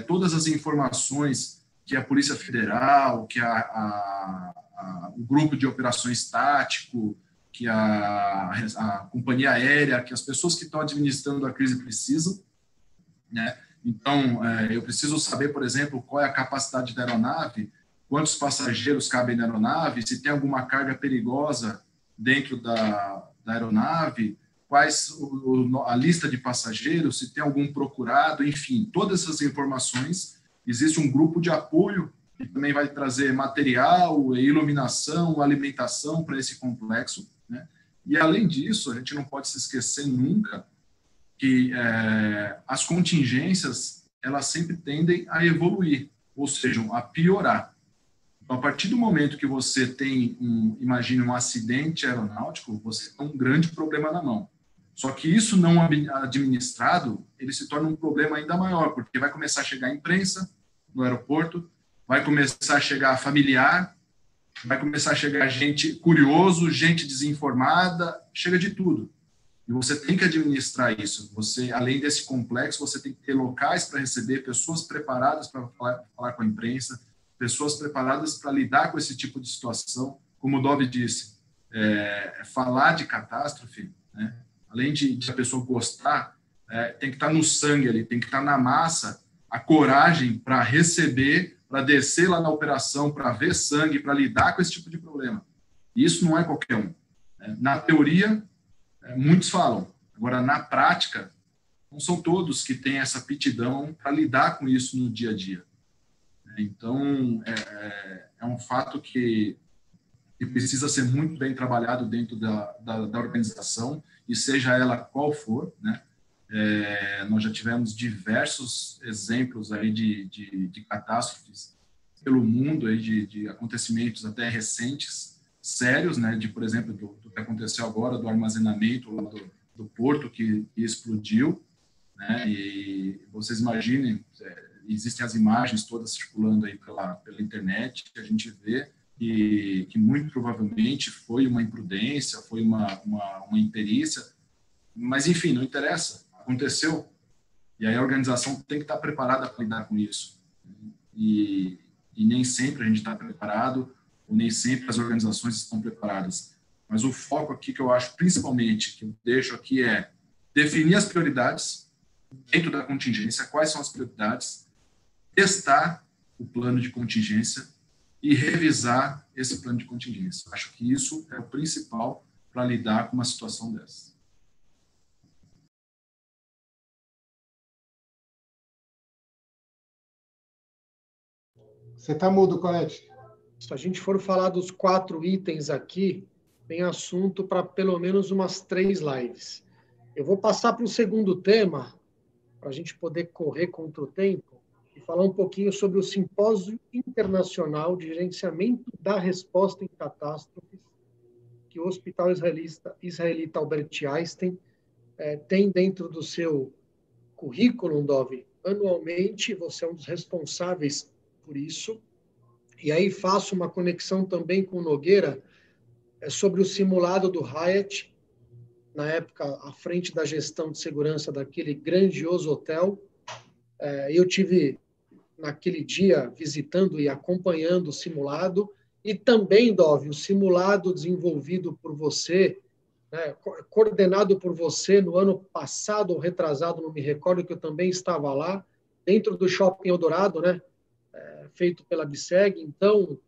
[SPEAKER 5] todas as informações que a Polícia Federal, que o grupo de operações tático, que a companhia aérea, que as pessoas que estão administrando a crise precisam, né? Então, eu preciso saber, por exemplo, qual é a capacidade da aeronave, quantos passageiros cabem na aeronave, se tem alguma carga perigosa dentro da aeronave, quais a lista de passageiros, se tem algum procurado, enfim, todas essas informações. Existe um grupo de apoio que também vai trazer material, iluminação, alimentação para esse complexo, né? E, além disso, a gente não pode se esquecer nunca que as contingências, elas sempre tendem a evoluir, ou seja, a piorar. Então, a partir do momento que você tem, imagine, um acidente aeronáutico, você tem um grande problema na mão. Só que isso não administrado, ele se torna um problema ainda maior, porque vai começar a chegar a imprensa no aeroporto, vai começar a chegar familiar, vai começar a chegar gente curioso, gente desinformada, chega de tudo. E você tem que administrar isso. Você, além desse complexo, você tem que ter locais para receber, pessoas preparadas para falar com a imprensa, pessoas preparadas para lidar com esse tipo de situação. Como o Dove disse, falar de catástrofe, né? Além de a pessoa gostar, tem que estar no sangue ali, tem que estar na massa, a coragem para receber, para descer lá na operação, para ver sangue, para lidar com esse tipo de problema. E isso não é qualquer um. Na teoria, muitos falam. Agora, na prática, não são todos que têm essa aptidão para lidar com isso no dia a dia. Então, é um fato que precisa ser muito bem trabalhado dentro da organização, e seja ela qual for, né? Nós já tivemos diversos exemplos aí de catástrofes pelo mundo, aí de acontecimentos até recentes, sérios, né? Por exemplo, do que aconteceu agora, do armazenamento lá do porto que explodiu, né? E vocês imaginem, existem as imagens todas circulando aí pela internet, que a gente vê que muito provavelmente foi uma imprudência, foi uma imperícia, mas, enfim, não interessa, aconteceu. E aí a organização tem que estar preparada para lidar com isso. E nem sempre a gente está preparado, ou nem sempre as organizações estão preparadas. Mas o foco aqui que eu acho, principalmente, que eu deixo aqui é definir as prioridades dentro da contingência, quais são as prioridades, testar o plano de contingência e revisar esse plano de contingência. Acho que isso é o principal para lidar com uma situação dessa.
[SPEAKER 6] Você está mudo, Colete.
[SPEAKER 4] Se a gente for falar dos 4 itens aqui, tem assunto para pelo menos umas 3 lives. Eu vou passar para o segundo tema, para a gente poder correr contra o tempo, e falar um pouquinho sobre o Simpósio Internacional de Gerenciamento da Resposta em Catástrofes, que o Hospital Israelita Albert Einstein tem dentro do seu currículo, Dove. Anualmente, você é um dos responsáveis por isso. E aí faço uma conexão também com o Nogueira sobre o simulado do Hyatt, na época, à frente da gestão de segurança daquele grandioso hotel. Eu tive, naquele dia, visitando e acompanhando o simulado, e também, Dove, o simulado desenvolvido por você, né, coordenado por você no ano passado ou retrasado, não me recordo, que eu também estava lá, dentro do Shopping Eldorado, né, feito pela BSEG. Então,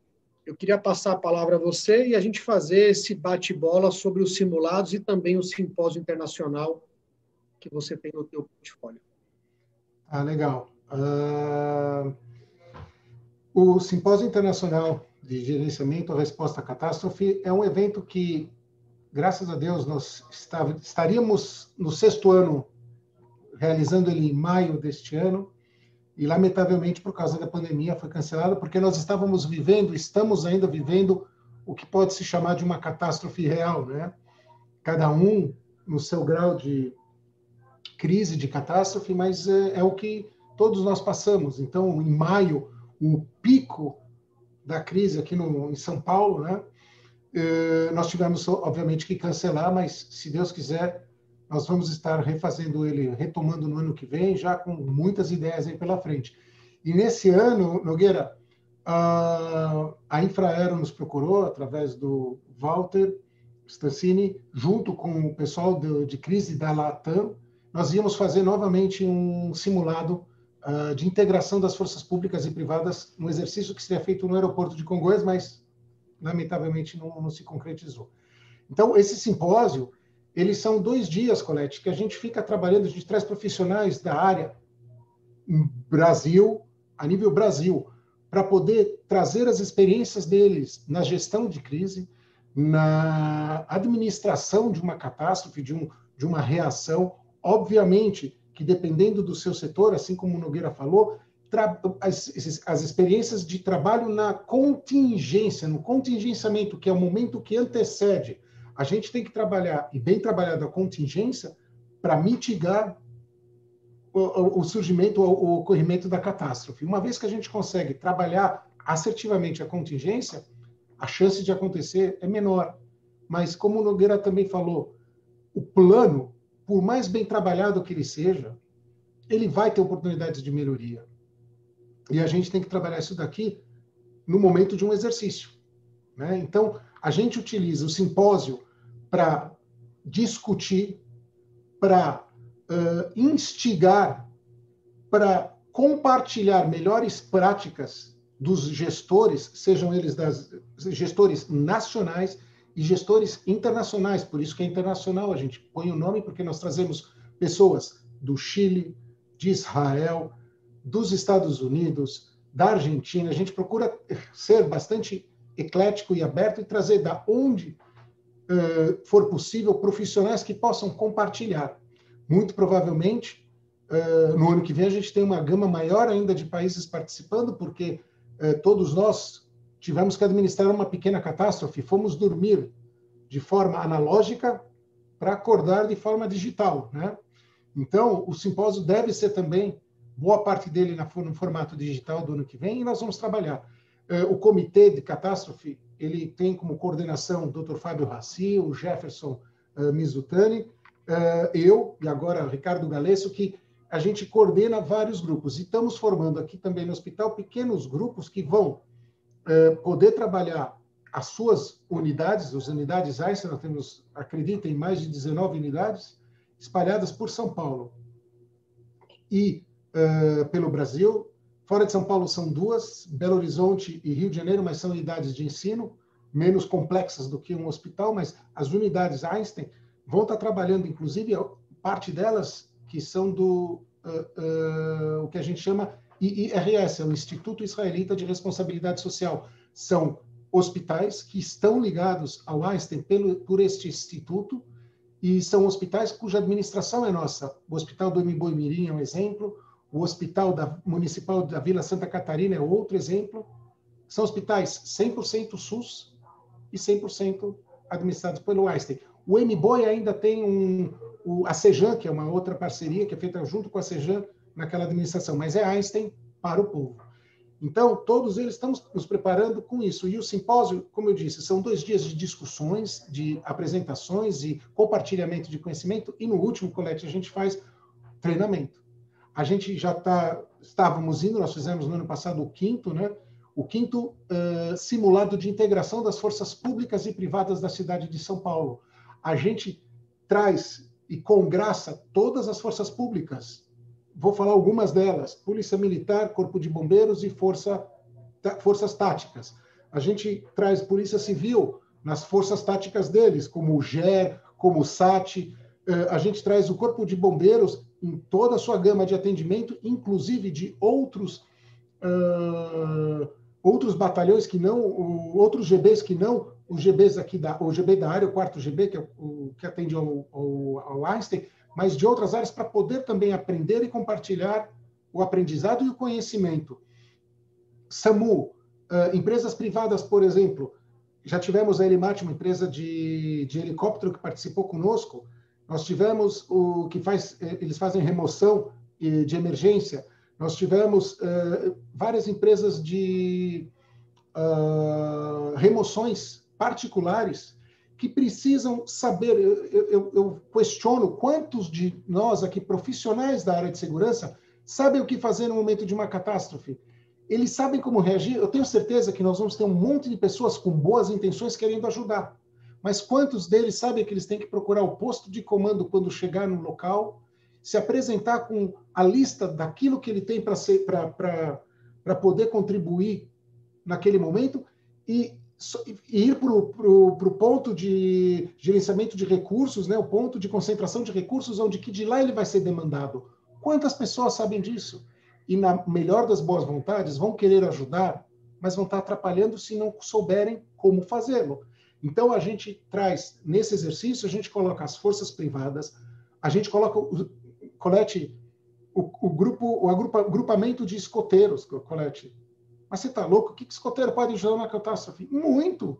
[SPEAKER 4] eu queria passar a palavra a você e a gente fazer esse bate-bola sobre os simulados e também o simpósio internacional que você tem no teu portfólio.
[SPEAKER 6] Legal. O Simpósio Internacional de Gerenciamento à Resposta à Catástrofe é um evento que, graças a Deus, nós estaríamos no 6º ano, realizando ele em maio deste ano, e, lamentavelmente, por causa da pandemia, foi cancelado, porque nós estamos ainda vivendo o que pode se chamar de uma catástrofe real, né? Cada um no seu grau de crise, de catástrofe, mas é o que todos nós passamos. Então, em maio, o pico da crise aqui em São Paulo, né? Nós tivemos, obviamente, que cancelar, mas, se Deus quiser, nós vamos estar refazendo ele, retomando no ano que vem, já com muitas ideias aí pela frente. E nesse ano, Nogueira, a Infraero nos procurou, através do Walter Stancini, junto com o pessoal de crise da Latam, nós íamos fazer novamente um simulado de integração das forças públicas e privadas, um exercício que seria feito no aeroporto de Congonhas, mas, lamentavelmente, não se concretizou. Então, esse simpósio, eles são 2 dias, Colete, que a gente fica trabalhando, a gente traz profissionais da área em Brasil, a nível Brasil, para poder trazer as experiências deles na gestão de crise, na administração de uma catástrofe, de uma reação. Obviamente que, dependendo do seu setor, assim como o Nogueira falou, as experiências de trabalho na contingência, no contingenciamento, que é o momento que antecede. A gente tem que trabalhar, e bem trabalhado a contingência, para mitigar o surgimento, o ocorrimento da catástrofe. Uma vez que a gente consegue trabalhar assertivamente a contingência, a chance de acontecer é menor. Mas, como o Nogueira também falou, o plano, por mais bem trabalhado que ele seja, ele vai ter oportunidades de melhoria. E a gente tem que trabalhar isso daqui no momento de um exercício, né? Então, a gente utiliza o simpósio para discutir, para instigar, para compartilhar melhores práticas dos gestores, sejam eles gestores nacionais e gestores internacionais. Por isso que é internacional, a gente põe o nome, porque nós trazemos pessoas do Chile, de Israel, dos Estados Unidos, da Argentina. A gente procura ser bastante eclético e aberto e trazer da onde for possível profissionais que possam compartilhar. Muito provavelmente, no ano que vem, a gente tem uma gama maior ainda de países participando, porque todos nós tivemos que administrar uma pequena catástrofe, fomos dormir de forma analógica para acordar de forma digital, né? Então, o simpósio deve ser também, boa parte dele no formato digital do ano que vem, e nós vamos trabalhar. O comitê de catástrofe, ele tem como coordenação o Dr. Fábio Raci, o Jefferson Mizutani, eu e agora Ricardo Galesso, que a gente coordena vários grupos. E estamos formando aqui também no hospital pequenos grupos que vão poder trabalhar as suas unidades, as unidades Einstein, nós temos, acreditem, mais de 19 unidades, espalhadas por São Paulo e pelo Brasil. Fora de São Paulo são 2, Belo Horizonte e Rio de Janeiro, mas são unidades de ensino, menos complexas do que um hospital, mas as unidades Einstein vão estar trabalhando, inclusive, parte delas que são do o que a gente chama IIRS, é o Instituto Israelita de Responsabilidade Social. São hospitais que estão ligados ao Einstein por este instituto, e são hospitais cuja administração é nossa. O Hospital do Mboi Mirim é um exemplo, o Hospital Municipal da Vila Santa Catarina é outro exemplo. São hospitais 100% SUS e 100% administrados pelo Einstein. O Mboi ainda tem a Sejan, que é uma outra parceria que é feita junto com a Sejan naquela administração, mas é Einstein para o povo. Então, todos eles estamos nos preparando com isso. E o simpósio, como eu disse, são 2 dias de discussões, de apresentações e compartilhamento de conhecimento. E no último, Colete, a gente faz treinamento. A gente já estávamos indo, nós fizemos no ano passado o 5º, né? O 5º simulado de integração das forças públicas e privadas da cidade de São Paulo. A gente traz e congraça todas as forças públicas. Vou falar algumas delas: Polícia Militar, Corpo de Bombeiros e forças táticas. A gente traz Polícia Civil nas forças táticas deles, como o GER, como o SAT. A gente traz o Corpo de Bombeiros em toda a sua gama de atendimento, inclusive de outros batalhões que não, outros GBs que não, os GBs aqui o GB da área, o 4º GB, que é o que atende ao Einstein, mas de outras áreas, para poder também aprender e compartilhar o aprendizado e o conhecimento. SAMU, empresas privadas, por exemplo, já tivemos a Elimat, uma empresa de helicóptero que participou conosco. Nós tivemos eles fazem remoção de emergência Nós tivemos várias empresas de remoções particulares que precisam saber. Eu questiono quantos de nós aqui, profissionais da área de segurança, sabem o que fazer no momento de uma catástrofe. Eles sabem como reagir. Eu tenho certeza que nós vamos ter um monte de pessoas com boas intenções querendo ajudar. Mas quantos deles sabem que eles têm que procurar o posto de comando quando chegar no local, se apresentar com a lista daquilo que ele tem para poder contribuir naquele momento e ir para o ponto de gerenciamento de recursos, né, o ponto de concentração de recursos, onde que de lá ele vai ser demandado. Quantas pessoas sabem disso? E, na melhor das boas vontades, vão querer ajudar, mas vão estar atrapalhando se não souberem como fazê-lo. Então, a gente traz, nesse exercício, a gente coloca as forças privadas, a gente coloca, Colete, o agrupamento de escoteiros, Colete. Mas você está louco? O que escoteiro pode ajudar na catástrofe? Muito!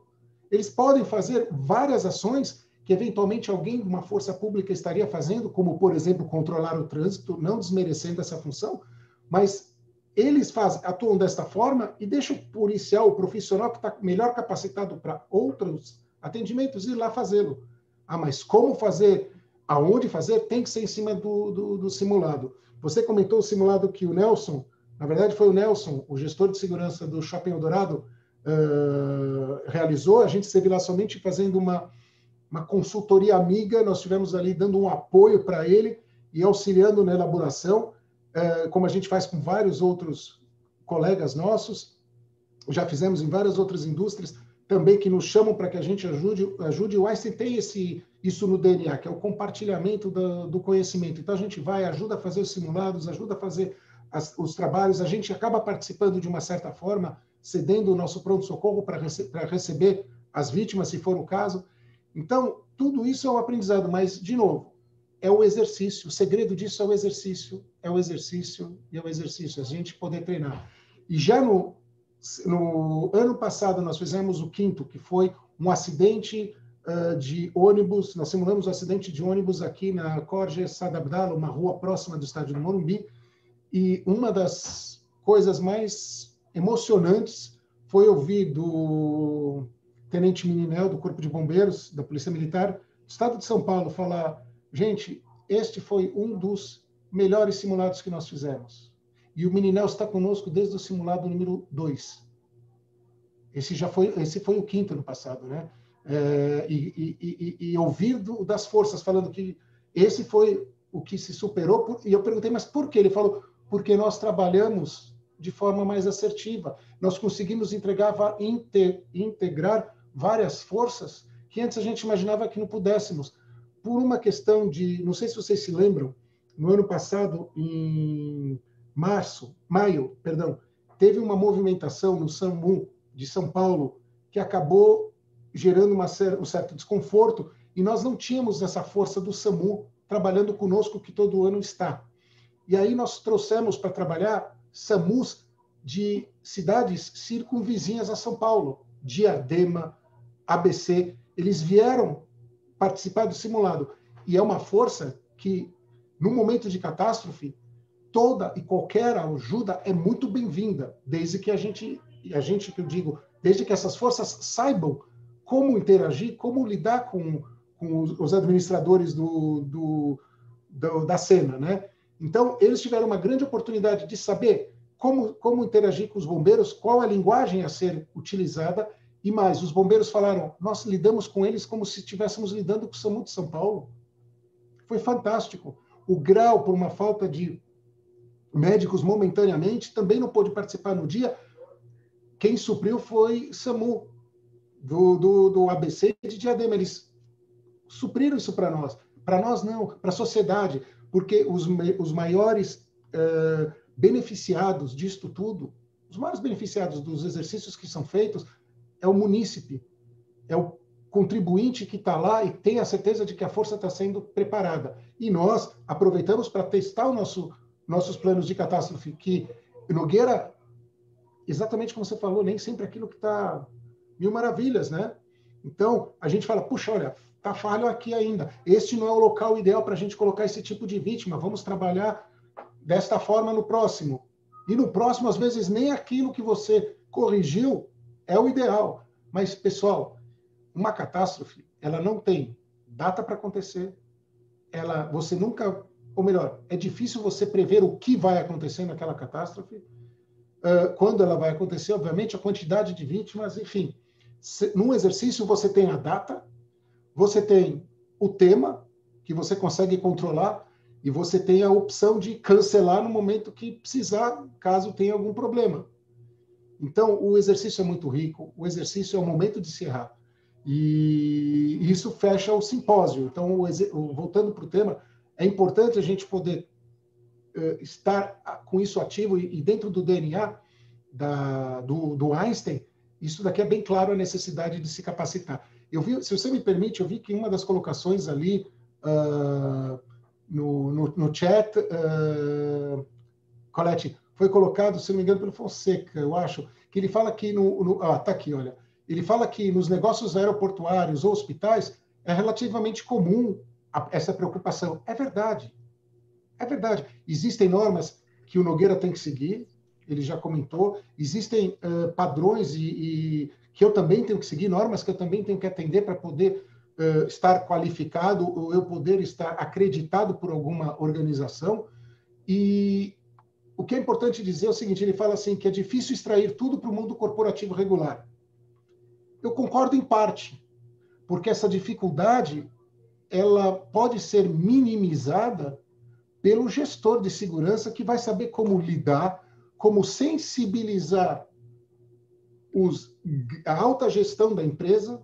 [SPEAKER 6] Eles podem fazer várias ações que, eventualmente, alguém de uma força pública estaria fazendo, como, por exemplo, controlar o trânsito, não desmerecendo essa função, mas eles atuam desta forma e deixam o policial, o profissional que está melhor capacitado para outros atendimentos ir lá fazê-lo. Ah, mas como fazer, aonde fazer, tem que ser em cima do simulado. Você comentou o simulado que o Nelson, na verdade foi o Nelson, o gestor de segurança do Shopping Eldorado, realizou. A gente esteve lá somente fazendo uma consultoria amiga, nós estivemos ali dando um apoio para ele e auxiliando na elaboração, como a gente faz com vários outros colegas nossos, já fizemos em várias outras indústrias, também que nos chamam para que a gente ajude. O Einstein tem isso no DNA, que é o compartilhamento do conhecimento. Então a gente vai, ajuda a fazer os simulados, ajuda a fazer os trabalhos, a gente acaba participando de uma certa forma, cedendo o nosso pronto-socorro para receber as vítimas, se for o caso. Então, tudo isso é um aprendizado, mas, de novo, é o exercício. O segredo disso é o exercício, é o exercício e é o exercício, a gente poder treinar. E já no ano passado, nós fizemos o 5º, que foi um acidente de ônibus. Nós simulamos um acidente de ônibus aqui na Jorge Saad Abdallah, uma rua próxima do estádio do Morumbi. E uma das coisas mais emocionantes foi ouvir do Tenente Mininel, do Corpo de Bombeiros, da Polícia Militar, do Estado de São Paulo, falar: gente, este foi um dos melhores simulados que nós fizemos. E o Mininel está conosco desde o simulado número 2. Esse foi o 5º ano passado, né? E ouvir das forças falando que esse foi o que se superou. E eu perguntei, mas por quê? Ele falou, porque nós trabalhamos de forma mais assertiva. Nós conseguimos integrar várias forças que antes a gente imaginava que não pudéssemos. Por uma questão de, não sei se vocês se lembram, no ano passado, em maio, teve uma movimentação no SAMU de São Paulo que acabou gerando um certo desconforto, e nós não tínhamos essa força do SAMU trabalhando conosco que todo ano está. E aí nós trouxemos para trabalhar SAMUs de cidades circunvizinhas a São Paulo, Diadema, ABC, eles vieram participar do simulado. E é uma força que, no momento de catástrofe, toda e qualquer ajuda é muito bem-vinda, desde que desde que essas forças saibam como interagir, como lidar com os administradores da cena, né? Então, eles tiveram uma grande oportunidade de saber como interagir com os bombeiros, qual a linguagem a ser utilizada, e mais, os bombeiros falaram, nós lidamos com eles como se estivéssemos lidando com o SAMU de São Paulo. Foi fantástico. O Grau, por uma falta de médicos momentaneamente, também não pôde participar no dia. Quem supriu foi SAMU, do ABC de Diadema. Eles supriram isso para nós. Para nós não, para a sociedade, porque os maiores beneficiados disto tudo, os maiores beneficiados dos exercícios que são feitos, é o munícipe, é o contribuinte que está lá e tem a certeza de que a força está sendo preparada. E nós aproveitamos para testar nossos planos de catástrofe, que Nogueira, exatamente como você falou, nem sempre aquilo que está mil maravilhas, né? Então, a gente fala, puxa, olha, está falho aqui ainda. Este não é o local ideal para a gente colocar esse tipo de vítima. Vamos trabalhar desta forma no próximo. E no próximo, às vezes, nem aquilo que você corrigiu é o ideal. Mas, pessoal, uma catástrofe, ela não tem data para acontecer, você nunca, ou melhor, é difícil você prever o que vai acontecer naquela catástrofe, quando ela vai acontecer, obviamente, a quantidade de vítimas, enfim. Num exercício, você tem a data, você tem o tema, que você consegue controlar, e você tem a opção de cancelar no momento que precisar, caso tenha algum problema. Então, o exercício é muito rico, o exercício é o momento de se errar. E isso fecha o simpósio. Então, voltando para o tema, é importante a gente poder estar com isso ativo e dentro do DNA do Einstein, isso daqui é bem claro a necessidade de se capacitar. Eu vi, se você me permite, eu vi que uma das colocações ali no chat, Colette, foi colocado, se não me engano, pelo Fonseca, eu acho, que ele fala que tá aqui, olha. Ele fala que nos negócios aeroportuários ou hospitais é relativamente comum essa preocupação. É verdade. É verdade. Existem normas que o Nogueira tem que seguir, ele já comentou. Existem padrões que eu também tenho que seguir, normas que eu também tenho que atender para poder estar qualificado ou eu poder estar acreditado por alguma organização. E o que é importante dizer é o seguinte, ele fala assim que é difícil extrair tudo para o mundo corporativo regular. Eu concordo em parte, porque essa dificuldade ela pode ser minimizada pelo gestor de segurança que vai saber como lidar, como sensibilizar a alta gestão da empresa,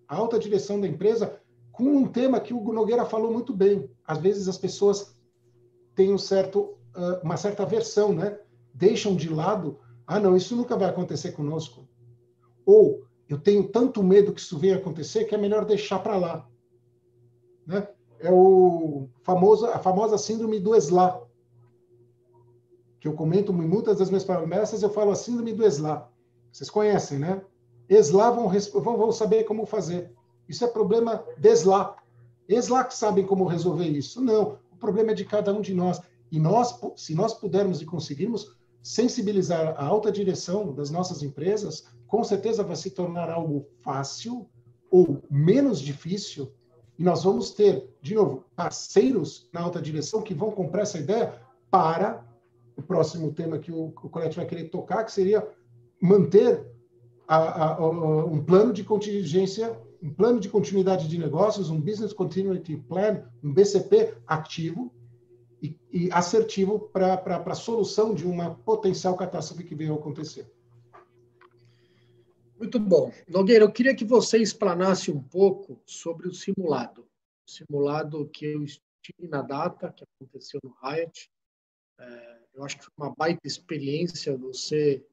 [SPEAKER 6] a alta direção da empresa, com um tema que o Nogueira falou muito bem. Às vezes as pessoas têm uma certa aversão, né? Deixam de lado, não, isso nunca vai acontecer conosco. Ou, eu tenho tanto medo que isso venha acontecer que é melhor deixar para lá. Né? É a famosa síndrome do ESLA, que eu comento em muitas das minhas palestras, eu falo a síndrome do ESLA. Vocês conhecem, né? ESLA vão saber como fazer. Isso é problema de ESLA. ESLA que sabem como resolver isso. Não, o problema é de cada um de nós. E se nós pudermos e conseguirmos sensibilizar a alta direção das nossas empresas, com certeza vai se tornar algo fácil ou menos difícil, e nós vamos ter, de novo, parceiros na alta direção que vão comprar essa ideia para o próximo tema que o Colette vai querer tocar, que seria manter um plano de contingência, um plano de continuidade de negócios, um Business Continuity Plan, um BCP ativo e assertivo para a solução de uma potencial catástrofe que venha a acontecer.
[SPEAKER 4] Muito bom. Nogueira, eu queria que você explanasse um pouco sobre o simulado. O simulado que eu estive na data, que aconteceu no Hyatt. Eu acho que foi uma baita experiência você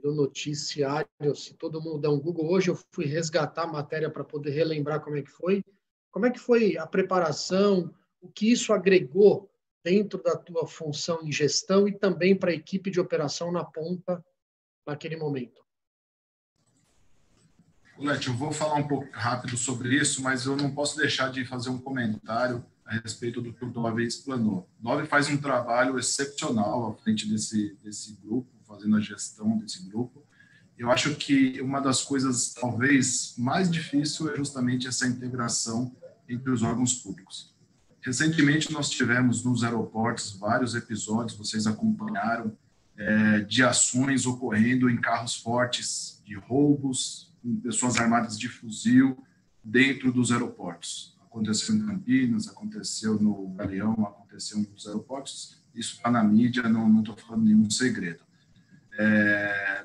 [SPEAKER 4] no noticiário. Se todo mundo der um Google hoje, eu fui resgatar a matéria para poder relembrar como é que foi. Como é que foi a preparação? O que isso agregou dentro da tua função em gestão e também para a equipe de operação na ponta naquele momento?
[SPEAKER 5] Colette, eu vou falar um pouco rápido sobre isso, mas eu não posso deixar de fazer um comentário a respeito do que o Dove explanou. O Dove faz um trabalho excepcional à frente desse grupo, fazendo a gestão desse grupo. Eu acho que uma das coisas talvez mais difíceis é justamente essa integração entre os órgãos públicos. Recentemente nós tivemos nos aeroportos vários episódios, vocês acompanharam, de ações ocorrendo em carros fortes, de roubos, com pessoas armadas de fuzil dentro dos aeroportos. Aconteceu em Campinas, aconteceu no Galeão, aconteceu nos aeroportos. Isso está na mídia, não estou falando nenhum segredo.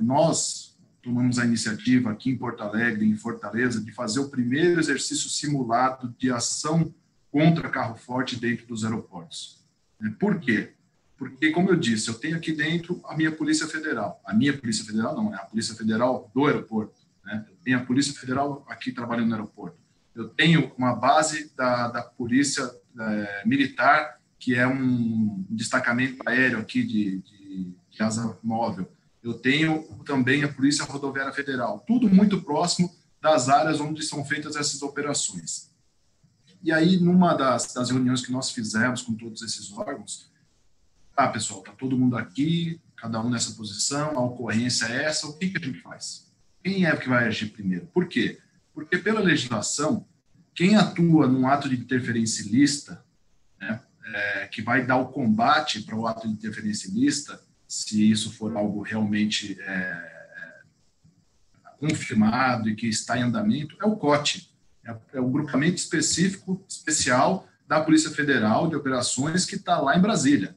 [SPEAKER 5] Nós tomamos a iniciativa aqui em Porto Alegre, em Fortaleza, de fazer o primeiro exercício simulado de ação contra carro forte dentro dos aeroportos. Por quê? Porque, como eu disse, eu tenho aqui dentro a minha Polícia Federal. A minha Polícia Federal não, é a Polícia Federal do aeroporto. Eu tenho a Polícia Federal aqui trabalhando no aeroporto. Eu tenho uma base da Polícia Militar, que é um destacamento aéreo aqui de asa móvel. Eu tenho também a Polícia Rodoviária Federal. Tudo muito próximo das áreas onde são feitas essas operações. E aí, numa das reuniões que nós fizemos com todos esses órgãos, pessoal, está todo mundo aqui, cada um nessa posição, a ocorrência é essa, o que a gente faz? Quem é que vai agir primeiro? Por quê? Porque pela legislação, quem atua num ato de interferência ilícita, né, que vai dar o combate para o ato de interferência ilícita, se isso for algo realmente confirmado e que está em andamento, é o COT, é o grupamento especial da Polícia Federal de Operações que está lá em Brasília.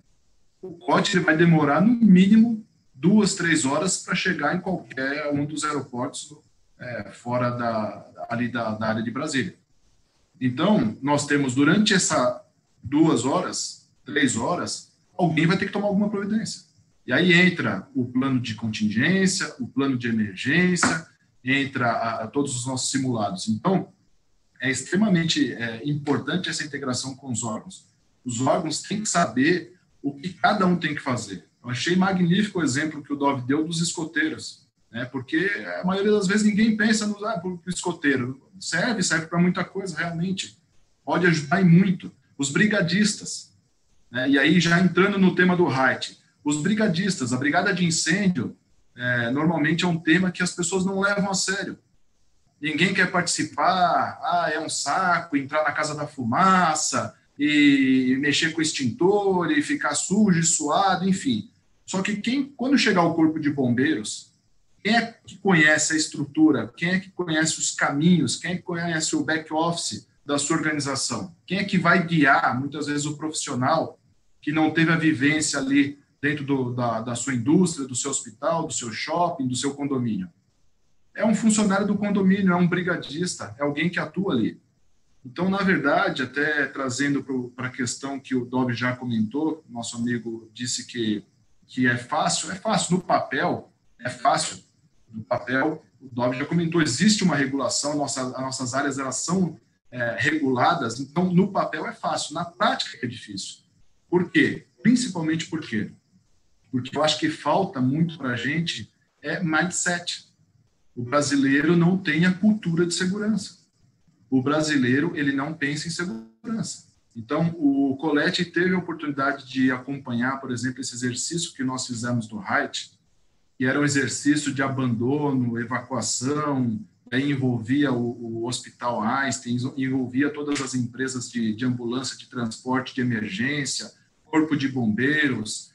[SPEAKER 5] O COT vai demorar no mínimo 2, 3 horas para chegar em qualquer um dos aeroportos fora ali da área de Brasília. Então, nós temos durante essa 2 horas, 3 horas, alguém vai ter que tomar alguma providência. E aí entra o plano de contingência, o plano de emergência, entra todos os nossos simulados. Então, é extremamente importante essa integração com os órgãos. Os órgãos têm que saber o que cada um tem que fazer. Eu achei magnífico o exemplo que o Dov deu dos escoteiros, né? Porque a maioria das vezes ninguém pensa no escoteiro. Serve para muita coisa, realmente. Pode ajudar e muito. Os brigadistas, né? E aí já entrando no tema do RAIT, os brigadistas, a brigada de incêndio, normalmente é um tema que as pessoas não levam a sério. Ninguém quer participar, é um saco, entrar na casa da fumaça e mexer com o extintor e ficar sujo e suado, enfim. Só que quando chegar o corpo de bombeiros, quem é que conhece a estrutura, quem é que conhece os caminhos, quem é que conhece o back-office da sua organização? Quem é que vai guiar, muitas vezes, o profissional que não teve a vivência ali dentro da sua indústria, do seu hospital, do seu shopping, do seu condomínio? É um funcionário do condomínio, é um brigadista, é alguém que atua ali. Então, na verdade, até trazendo para a questão que o Dov já comentou, nosso amigo disse que é fácil no papel, é fácil. No papel, o Dov já comentou, existe uma regulação, as nossas áreas elas são reguladas, então no papel é fácil, na prática é difícil. Por quê? Principalmente por quê? Porque eu acho que falta muito para a gente mindset. O brasileiro não tem a cultura de segurança. O brasileiro, ele não pensa em segurança. Então, o Colette teve a oportunidade de acompanhar, por exemplo, esse exercício que nós fizemos no RAIT, que era um exercício de abandono, evacuação, envolvia o Hospital Einstein, envolvia todas as empresas de ambulância, de transporte, de emergência, corpo de bombeiros,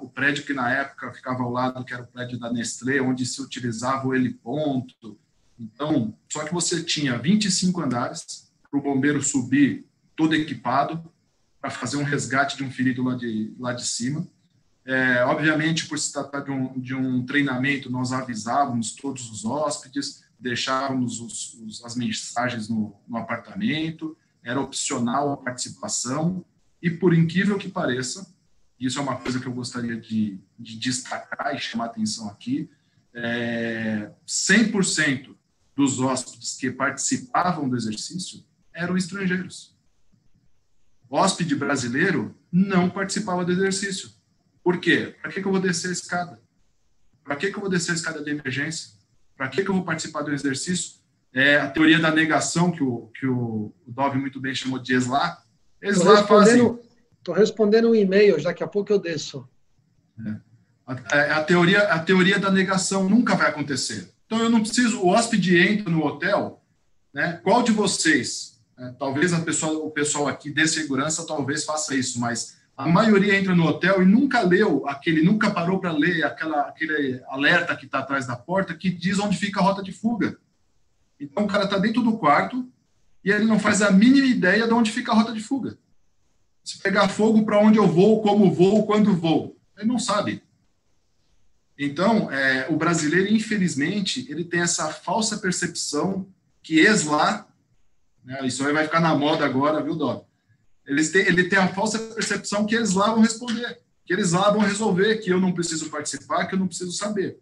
[SPEAKER 5] o prédio que na época ficava ao lado, que era o prédio da Nestlé, onde se utilizava o heliponto. Então, só que você tinha 25 andares para o bombeiro subir todo equipado para fazer um resgate de um ferido lá de cima. Obviamente, por se tratar de um treinamento, nós avisávamos todos os hóspedes, deixávamos as mensagens no apartamento, era opcional a participação, e por incrível que pareça, isso é uma coisa que eu gostaria de destacar e chamar a atenção aqui, 100% dos hóspedes que participavam do exercício eram estrangeiros. O hóspede brasileiro não participava do exercício. Por quê? Para que eu vou descer a escada? Para que eu vou descer a escada de emergência? Para que eu vou participar do exercício? A teoria da negação, que o Dov muito bem chamou de ESLA. ESLA fazem...
[SPEAKER 4] Estou respondendo um e-mail, daqui a pouco eu desço.
[SPEAKER 5] A teoria da negação nunca vai acontecer. Então, eu não preciso... O hóspede entra no hotel, né? Qual de vocês... talvez o pessoal aqui de segurança talvez faça isso, mas a maioria entra no hotel e nunca parou para ler aquele alerta que está atrás da porta que diz onde fica a rota de fuga. Então, o cara está dentro do quarto e ele não faz a mínima ideia de onde fica a rota de fuga. Se pegar fogo, para onde eu vou, como vou, quando vou. Ele não sabe. Então, o brasileiro, infelizmente, ele tem essa falsa percepção que ESLA, né, isso aí vai ficar na moda agora, viu, Dó? Ele tem a falsa percepção que eles lá vão responder, que eles lá vão resolver, que eu não preciso participar, que eu não preciso saber.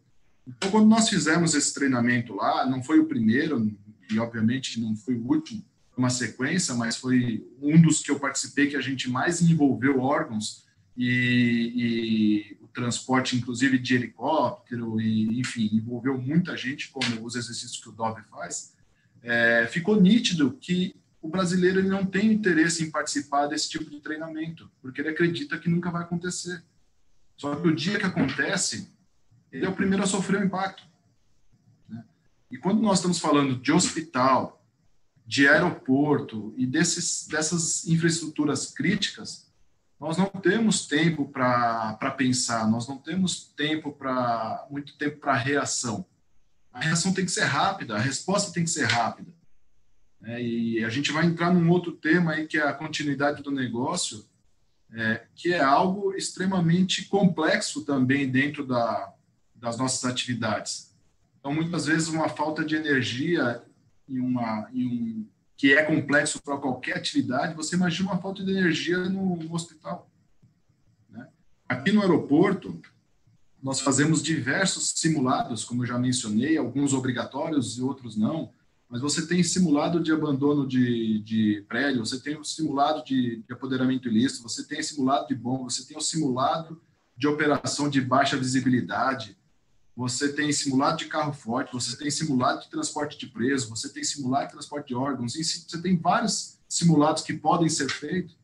[SPEAKER 5] Então, quando nós fizemos esse treinamento lá, não foi o primeiro, e obviamente não foi o último, uma sequência, mas foi um dos que eu participei que a gente mais envolveu órgãos e o transporte, inclusive, de helicóptero, e, enfim, envolveu muita gente, como os exercícios que o Dov faz. Ficou nítido que o brasileiro ele não tem interesse em participar desse tipo de treinamento, porque ele acredita que nunca vai acontecer. Só que o dia que acontece, ele é o primeiro a sofrer o impacto, né? E quando nós estamos falando de hospital, de aeroporto e dessas infraestruturas críticas, nós não temos tempo para pensar, nós não temos muito tempo para reação. A reação tem que ser rápida, a resposta tem que ser rápida. E a gente vai entrar num outro tema aí, que é a continuidade do negócio, que é algo extremamente complexo também dentro das nossas atividades. Então, muitas vezes, uma falta de energia que é complexo para qualquer atividade, você imagina uma falta de energia no hospital, né? Aqui no aeroporto, nós fazemos diversos simulados, como eu já mencionei, alguns obrigatórios e outros não, mas você tem simulado de abandono de prédio, você tem o simulado de apoderamento ilícito, você tem simulado de bomba, você tem o simulado de operação de baixa visibilidade, você tem simulado de carro forte, você tem simulado de transporte de preso, você tem simulado de transporte de órgãos, você tem vários simulados que podem ser feitos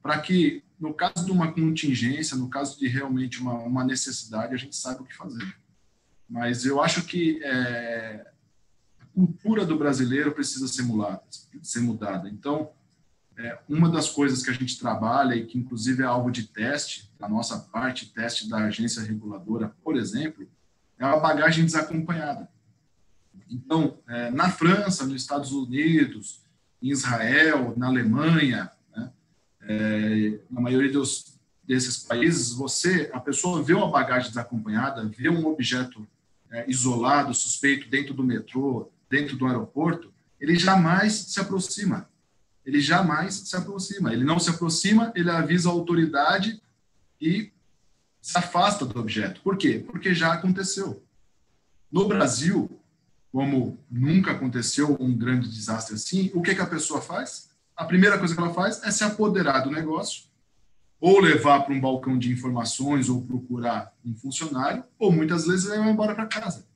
[SPEAKER 5] para que, no caso de uma contingência, no caso de realmente uma necessidade, a gente saiba o que fazer. Mas eu acho que a cultura do brasileiro precisa ser mudada. Então, uma das coisas que a gente trabalha e que, inclusive, é alvo de teste, da nossa parte, teste da agência reguladora, por exemplo, é a bagagem desacompanhada. Então, na França, nos Estados Unidos, em Israel, na Alemanha, né, na maioria desses países, a pessoa vê uma bagagem desacompanhada, vê um objeto isolado, suspeito, dentro do metrô, dentro do aeroporto, ele jamais se aproxima. Ele não se aproxima, ele avisa a autoridade e se afasta do objeto. Por quê? Porque já aconteceu. No Brasil, como nunca aconteceu um grande desastre assim, o que a pessoa faz? A primeira coisa que ela faz é se apoderar do negócio, ou levar para um balcão de informações, ou procurar um funcionário, ou muitas vezes ela vai embora para casa.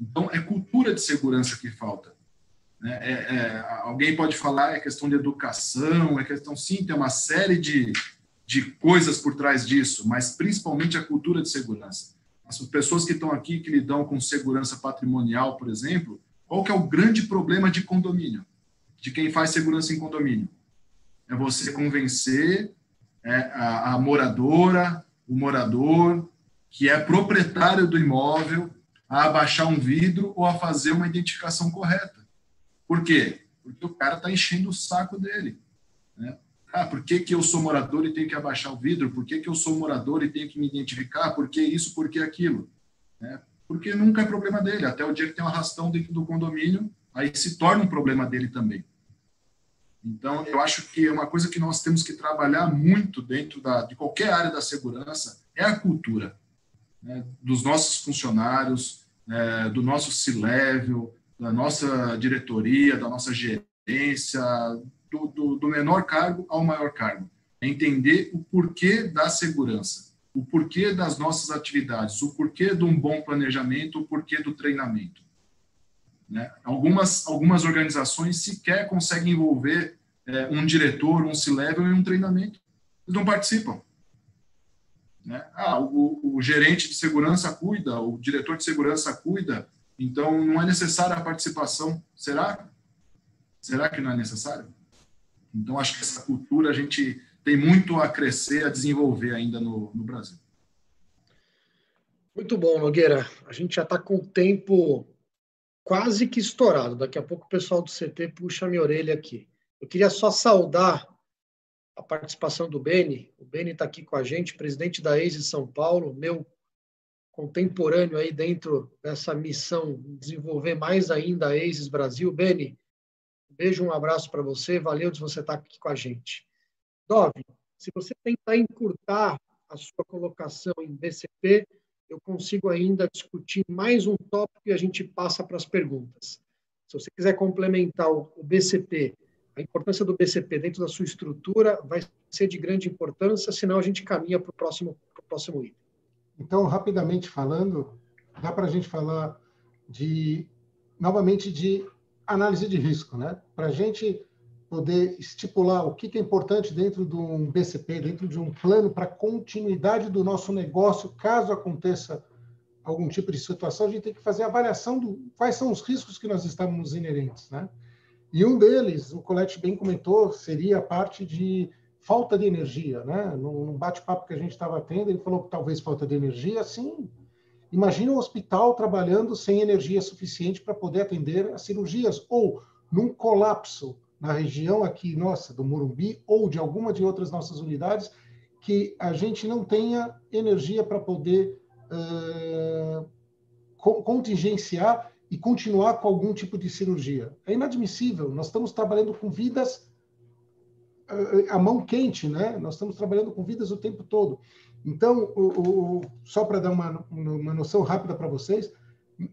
[SPEAKER 5] Então, é cultura de segurança que falta. Alguém pode falar, é questão de educação, é questão, sim, tem uma série de coisas por trás disso, mas principalmente a cultura de segurança. As pessoas que estão aqui, que lidam com segurança patrimonial, por exemplo, qual que é o grande problema de condomínio? De quem faz segurança em condomínio? É você convencer a moradora, o morador, que é proprietário do imóvel, a abaixar um vidro ou a fazer uma identificação correta. Por quê? Porque o cara está enchendo o saco dele, né? Por que eu sou morador e tenho que abaixar o vidro? Por que eu sou morador e tenho que me identificar? Por que isso, por que aquilo? Porque nunca é problema dele. Até o dia que tem um arrastão dentro do condomínio, aí se torna um problema dele também. Então, eu acho que é uma coisa que nós temos que trabalhar muito dentro de qualquer área da segurança, é a cultura, né, dos nossos funcionários, do nosso C-Level, da nossa diretoria, da nossa gerência, do menor cargo ao maior cargo. É entender o porquê da segurança, o porquê das nossas atividades, o porquê de um bom planejamento, o porquê do treinamento. Né? Algumas organizações sequer conseguem envolver um diretor, um C-Level em um treinamento. Eles não participam. Né? O gerente de segurança cuida, o diretor de segurança cuida, então não é necessária a participação. Será? Será que não é necessário? Então, acho que essa cultura a gente tem muito a crescer, a desenvolver ainda no Brasil.
[SPEAKER 4] Muito bom, Nogueira. A gente já está com o tempo quase que estourado. Daqui a pouco o pessoal do CT puxa a minha orelha aqui. Eu queria só saudar a participação do Beni. O Beni está aqui com a gente, presidente da ACES São Paulo, meu contemporâneo aí dentro dessa missão, desenvolver mais ainda a ACES Brasil. Beni, um beijo, um abraço para você. Valeu de você estar aqui com a gente. Dove, se você tentar encurtar a sua colocação em BCP, eu consigo ainda discutir mais um tópico e a gente passa para as perguntas. Se você quiser complementar o BCP, a importância do BCP dentro da sua estrutura vai ser de grande importância, senão a gente caminha para o próximo item.
[SPEAKER 6] Então, rapidamente falando, dá para a gente falar novamente de análise de risco, né? Para a gente poder estipular o que é importante dentro de um BCP, dentro de um plano para continuidade do nosso negócio, caso aconteça algum tipo de situação, a gente tem que fazer a avaliação do quais são os riscos que nós estamos inerentes, né? E um deles, o Colette bem comentou, seria a parte de falta de energia, né? Num bate-papo que a gente estava tendo, ele falou que talvez falta de energia, sim. Imagina um hospital trabalhando sem energia suficiente para poder atender as cirurgias, ou num colapso na região aqui, nossa, do Morumbi, ou de alguma de outras nossas unidades, que a gente não tenha energia para poder contingenciar e continuar com algum tipo de cirurgia. É inadmissível. Nós estamos trabalhando com vidas a mão quente, né? Nós estamos trabalhando com vidas o tempo todo. Então, só para dar uma noção rápida para vocês,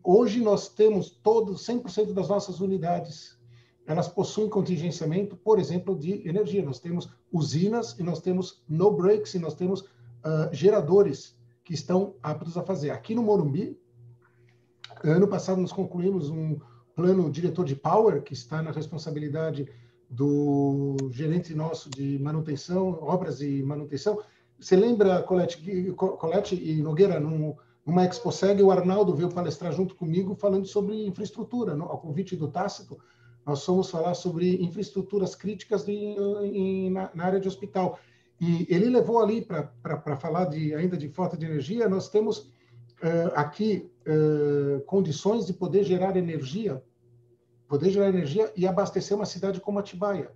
[SPEAKER 6] hoje nós temos 100% das nossas unidades, elas possuem contingenciamento, por exemplo, de energia. Nós temos usinas e nós temos no breaks e nós temos geradores que estão aptos a fazer. Aqui no Morumbi, ano passado nós concluímos um plano diretor de power, que está na responsabilidade do gerente nosso de manutenção, obras e manutenção. Você lembra, Colette e Nogueira, numa ExpoSeg, o Arnaldo veio palestrar junto comigo falando sobre infraestrutura, ao convite do Tácito. Nós fomos falar sobre infraestruturas críticas na área de hospital. E ele levou ali para falar ainda de falta de energia. Nós temos aqui condições de poder gerar energia e abastecer uma cidade como Atibaia.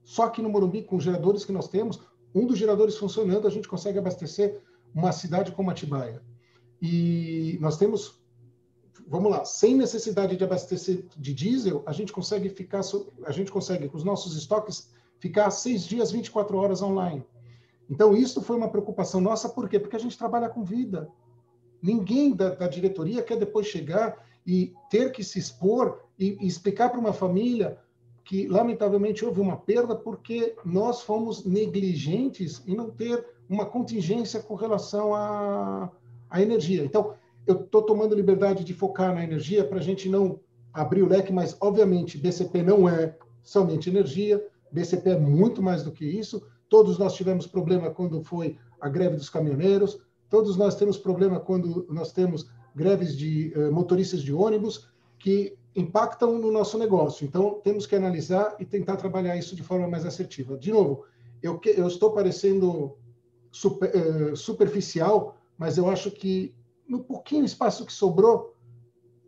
[SPEAKER 6] Só que no Morumbi, com os geradores que nós temos, um dos geradores funcionando, a gente consegue abastecer uma cidade como Atibaia. E nós temos, vamos lá, sem necessidade de abastecer de diesel, a gente consegue com os nossos estoques ficar 6 dias, 24 horas online. Então, isso foi uma preocupação nossa, por quê? Porque a gente trabalha com vida. Ninguém da diretoria quer depois chegar e ter que se expor e explicar para uma família que, lamentavelmente, houve uma perda porque nós fomos negligentes em não ter uma contingência com relação à energia. Então, eu estou tomando liberdade de focar na energia para a gente não abrir o leque, mas, obviamente, BCP não é somente energia, BCP é muito mais do que isso. Todos nós tivemos problema quando foi a greve dos caminhoneiros, todos nós temos problema quando nós temos greves de motoristas de ônibus que impactam no nosso negócio. Então, temos que analisar e tentar trabalhar isso de forma mais assertiva. De novo, eu estou parecendo superficial, mas eu acho que no pouquinho espaço que sobrou,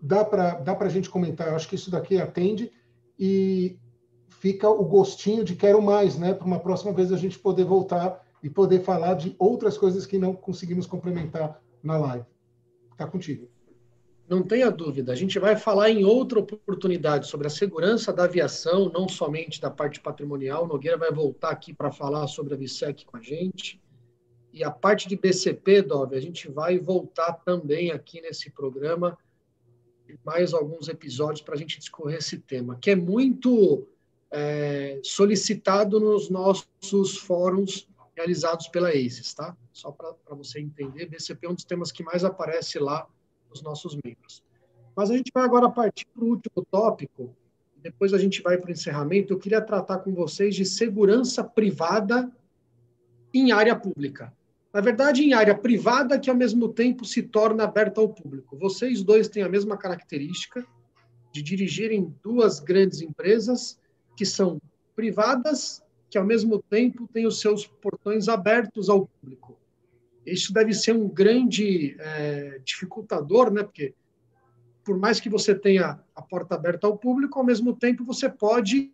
[SPEAKER 6] dá para a gente comentar. Eu acho que isso daqui atende e fica o gostinho de quero mais, né? Para uma próxima vez a gente poder voltar e poder falar de outras coisas que não conseguimos complementar na live. Está contigo.
[SPEAKER 4] Não tenha dúvida, a gente vai falar em outra oportunidade sobre a segurança da aviação, não somente da parte patrimonial. O Nogueira vai voltar aqui para falar sobre a VSEC com a gente. E a parte de BCP, Dove, a gente vai voltar também aqui nesse programa, mais alguns episódios para a gente discorrer esse tema, que é muito solicitado nos nossos fóruns realizados pela ACES, tá? Só para você entender, BCP é um dos temas que mais aparece lá nos nossos membros. Mas a gente vai agora partir para o último tópico, depois a gente vai para o encerramento. Eu queria tratar com vocês de segurança privada em área pública. Na verdade, em área privada, que ao mesmo tempo se torna aberta ao público. Vocês dois têm a mesma característica de dirigirem 2 grandes empresas que são privadas, que ao mesmo tempo têm os seus portões abertos ao público. Isso deve ser um grande dificultador, né? Porque por mais que você tenha a porta aberta ao público, ao mesmo tempo você pode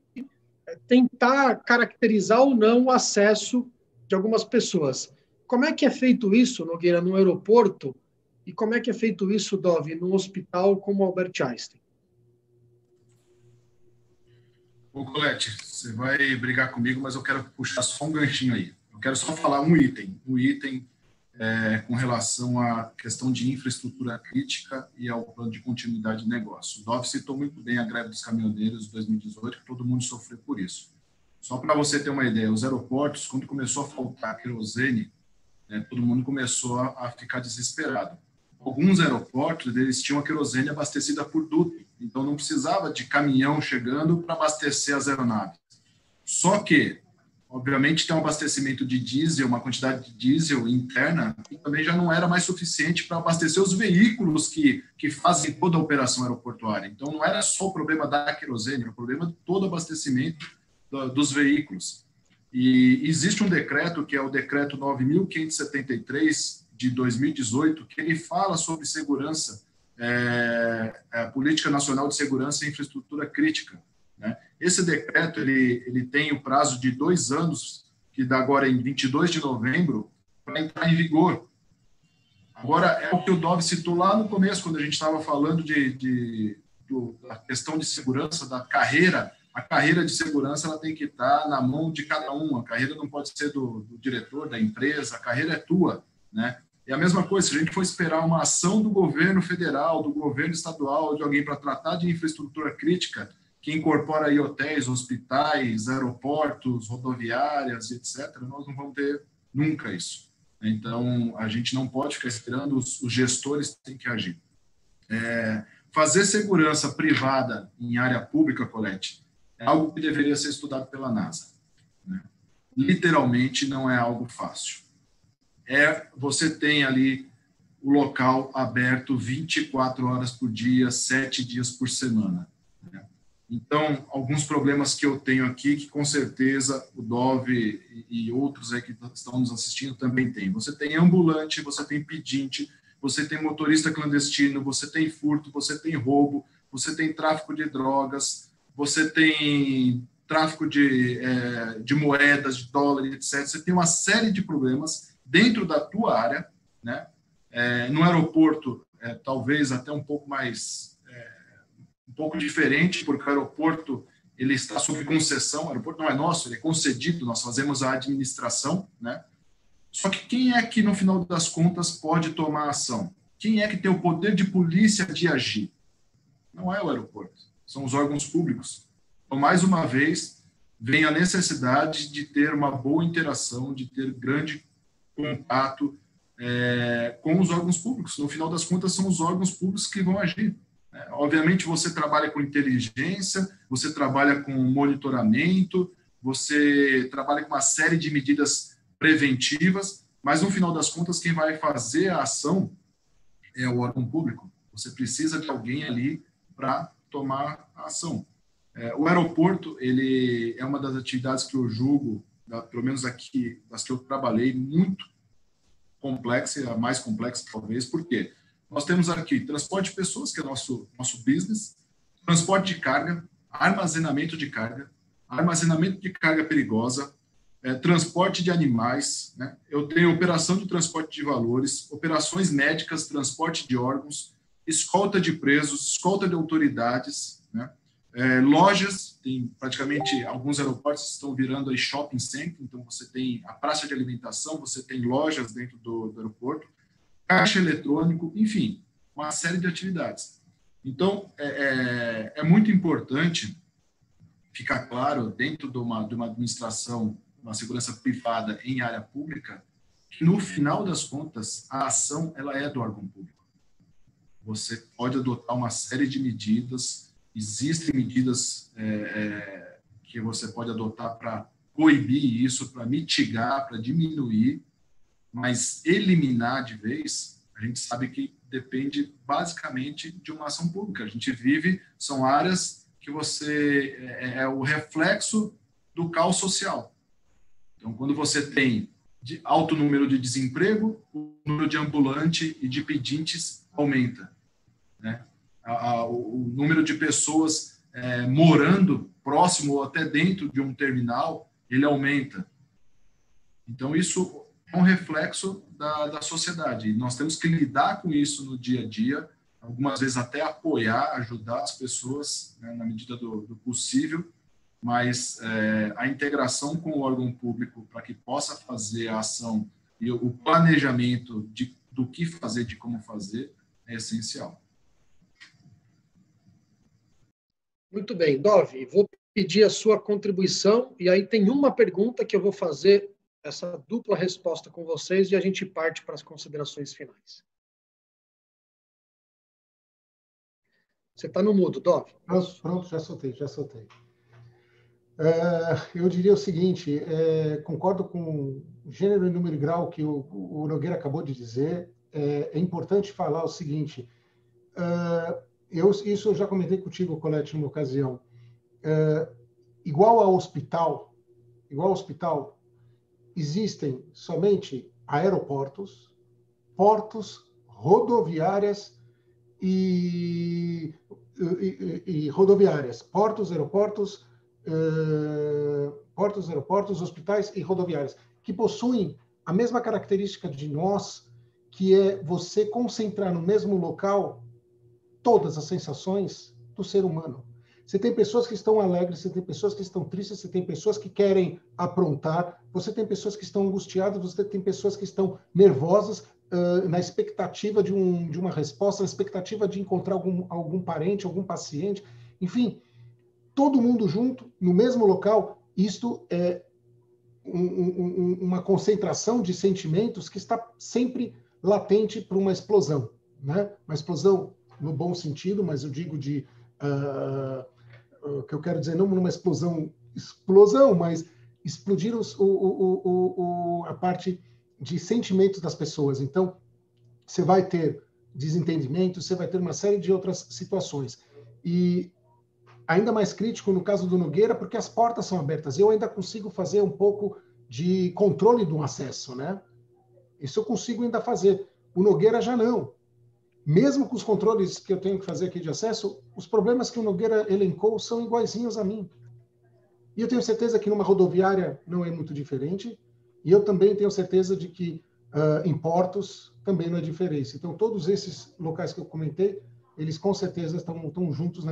[SPEAKER 4] tentar caracterizar ou não o acesso de algumas pessoas. Como é que é feito isso, Nogueira, no aeroporto? E como é que é feito isso, Dove, num hospital como o Albert Einstein?
[SPEAKER 5] Ô, Colette, você vai brigar comigo, mas eu quero puxar só um ganchinho aí. Eu quero só falar um item com relação à questão de infraestrutura crítica e ao plano de continuidade de negócio. O Dove citou muito bem a greve dos caminhoneiros de 2018, que todo mundo sofreu por isso. Só para você ter uma ideia, os aeroportos, quando começou a faltar querosene, todo mundo começou a ficar desesperado. Alguns aeroportos, eles tinham a querosene abastecida por duto, então não precisava de caminhão chegando para abastecer as aeronaves. Só que, obviamente, tem um abastecimento de diesel, uma quantidade de diesel interna, que também já não era mais suficiente para abastecer os veículos que fazem toda a operação aeroportuária. Então, não era só o problema da querosene, era o problema de todo o abastecimento dos veículos. E existe um decreto, que é o decreto 9.573 de 2018, que ele fala sobre segurança, a Política Nacional de Segurança e Infraestrutura Crítica, né? Esse decreto ele tem o prazo de 2 anos, que dá agora em 22 de novembro, para entrar em vigor. Agora, é o que o Dove citou lá no começo, quando a gente estava falando da questão de segurança, da carreira. A carreira de segurança ela tem que estar na mão de cada um. A carreira não pode ser do diretor, da empresa, a carreira é tua, né? É a mesma coisa, se a gente for esperar uma ação do governo federal, do governo estadual, de alguém para tratar de infraestrutura crítica, que incorpora aí hotéis, hospitais, aeroportos, rodoviárias, etc., nós não vamos ter nunca isso. Então, a gente não pode ficar esperando, os gestores têm que agir. Fazer segurança privada em área pública, Colete, é algo que deveria ser estudado pela NASA, né? Literalmente não é algo fácil. Você tem ali o local aberto 24 horas por dia, 7 dias por semana, né? Então, alguns problemas que eu tenho aqui, que com certeza o Dove e outros aí que estão nos assistindo também tem. Você tem ambulante, você tem pedinte, você tem motorista clandestino, você tem furto, você tem roubo, você tem tráfico de drogas, você tem tráfico de moedas, de dólares, etc. Você tem uma série de problemas dentro da tua área, né? No aeroporto, talvez até um pouco mais, um pouco diferente, porque o aeroporto ele está sob concessão, o aeroporto não é nosso, ele é concedido, nós fazemos a administração, né? Só que quem é que, no final das contas, pode tomar ação? Quem é que tem o poder de polícia de agir? Não é o aeroporto, são os órgãos públicos. Então, mais uma vez, vem a necessidade de ter uma boa interação, de ter grande contato com os órgãos públicos. No final das contas, são os órgãos públicos que vão agir. Obviamente, você trabalha com inteligência, você trabalha com monitoramento, você trabalha com uma série de medidas preventivas, mas, no final das contas, quem vai fazer a ação é o órgão público. Você precisa de alguém ali para tomar a ação. O aeroporto ele é uma das atividades que eu julgo, pelo menos aqui, das que eu trabalhei, muito complexa, a mais complexa talvez, porque nós temos aqui transporte de pessoas, que é nosso business, transporte de carga, armazenamento de carga perigosa, transporte de animais, né? Eu tenho operação de transporte de valores, operações médicas, transporte de órgãos, escolta de presos, escolta de autoridades, né? Lojas, tem praticamente alguns aeroportos estão virando aí shopping center, então você tem a praça de alimentação, você tem lojas dentro do aeroporto, caixa eletrônico, enfim, uma série de atividades. Então, é muito importante ficar claro, dentro de uma administração, uma segurança privada em área pública, que no final das contas, a ação ela é do órgão público. Você pode adotar uma série de medidas, existem medidas que você pode adotar para coibir isso, para mitigar, para diminuir, mas eliminar de vez, a gente sabe que depende basicamente de uma ação pública. A gente vive, são áreas que você é o reflexo do caos social. Então, quando você tem alto número de desemprego, o número de ambulante e de pedintes aumenta, né? O número de pessoas morando próximo ou até dentro de um terminal, ele aumenta. Então, isso é um reflexo da sociedade. E nós temos que lidar com isso no dia a dia, algumas vezes até apoiar, ajudar as pessoas, né, na medida do possível, mas a integração com o órgão público para que possa fazer a ação e o planejamento do que fazer, de como fazer, é essencial.
[SPEAKER 4] Muito bem, Dove, vou pedir a sua contribuição, e aí tem uma pergunta que eu vou fazer essa dupla resposta com vocês e a gente parte para as considerações finais. Você está no mudo, Dove.
[SPEAKER 6] Pronto, já soltei. Eu diria o seguinte, concordo com o gênero, número e grau que o Nogueira acabou de dizer. É importante falar o seguinte, isso eu já comentei contigo, Colette, numa ocasião. Igual ao hospital, existem somente aeroportos, portos, rodoviárias e rodoviárias, portos, aeroportos, hospitais e rodoviárias, que possuem a mesma característica de nós, que é você concentrar no mesmo local todas as sensações do ser humano. Você tem pessoas que estão alegres, você tem pessoas que estão tristes, você tem pessoas que querem aprontar, você tem pessoas que estão angustiadas, você tem pessoas que estão nervosas, na expectativa de uma resposta, na expectativa de encontrar algum parente, algum paciente. Enfim, todo mundo junto, no mesmo local. Isto é uma concentração de sentimentos que está sempre latente para uma explosão, né? Uma explosão no bom sentido, mas eu digo o que eu quero dizer, não numa explosão, mas explodir a parte de sentimentos das pessoas. Então, você vai ter desentendimento, você vai ter uma série de outras situações. E ainda mais crítico no caso do Nogueira, porque as portas são abertas. Eu ainda consigo fazer um pouco de controle do acesso, né? Isso eu consigo ainda fazer. O Nogueira já não. Mesmo com os controles que eu tenho que fazer aqui de acesso, os problemas que o Nogueira elencou são iguaizinhos a mim. E eu tenho certeza que numa rodoviária não é muito diferente, e eu também tenho certeza de que em portos também não é diferente. Então, todos esses locais que eu comentei, eles com certeza estão juntos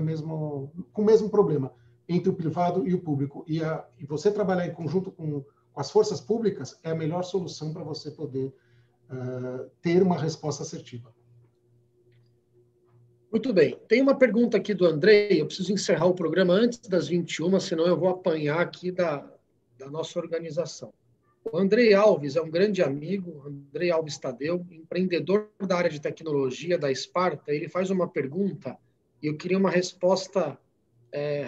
[SPEAKER 6] com o mesmo problema, entre o privado e o público. E você trabalhar em conjunto com as forças públicas é a melhor solução para você poder ter uma resposta assertiva.
[SPEAKER 4] Muito bem. Tem uma pergunta aqui do Andrei. Eu preciso encerrar o programa antes das 21, senão eu vou apanhar aqui da nossa organização. O Andrei Alves é um grande amigo, Andrei Alves Tadeu, empreendedor da área de tecnologia da Esparta. Ele faz uma pergunta e eu queria uma resposta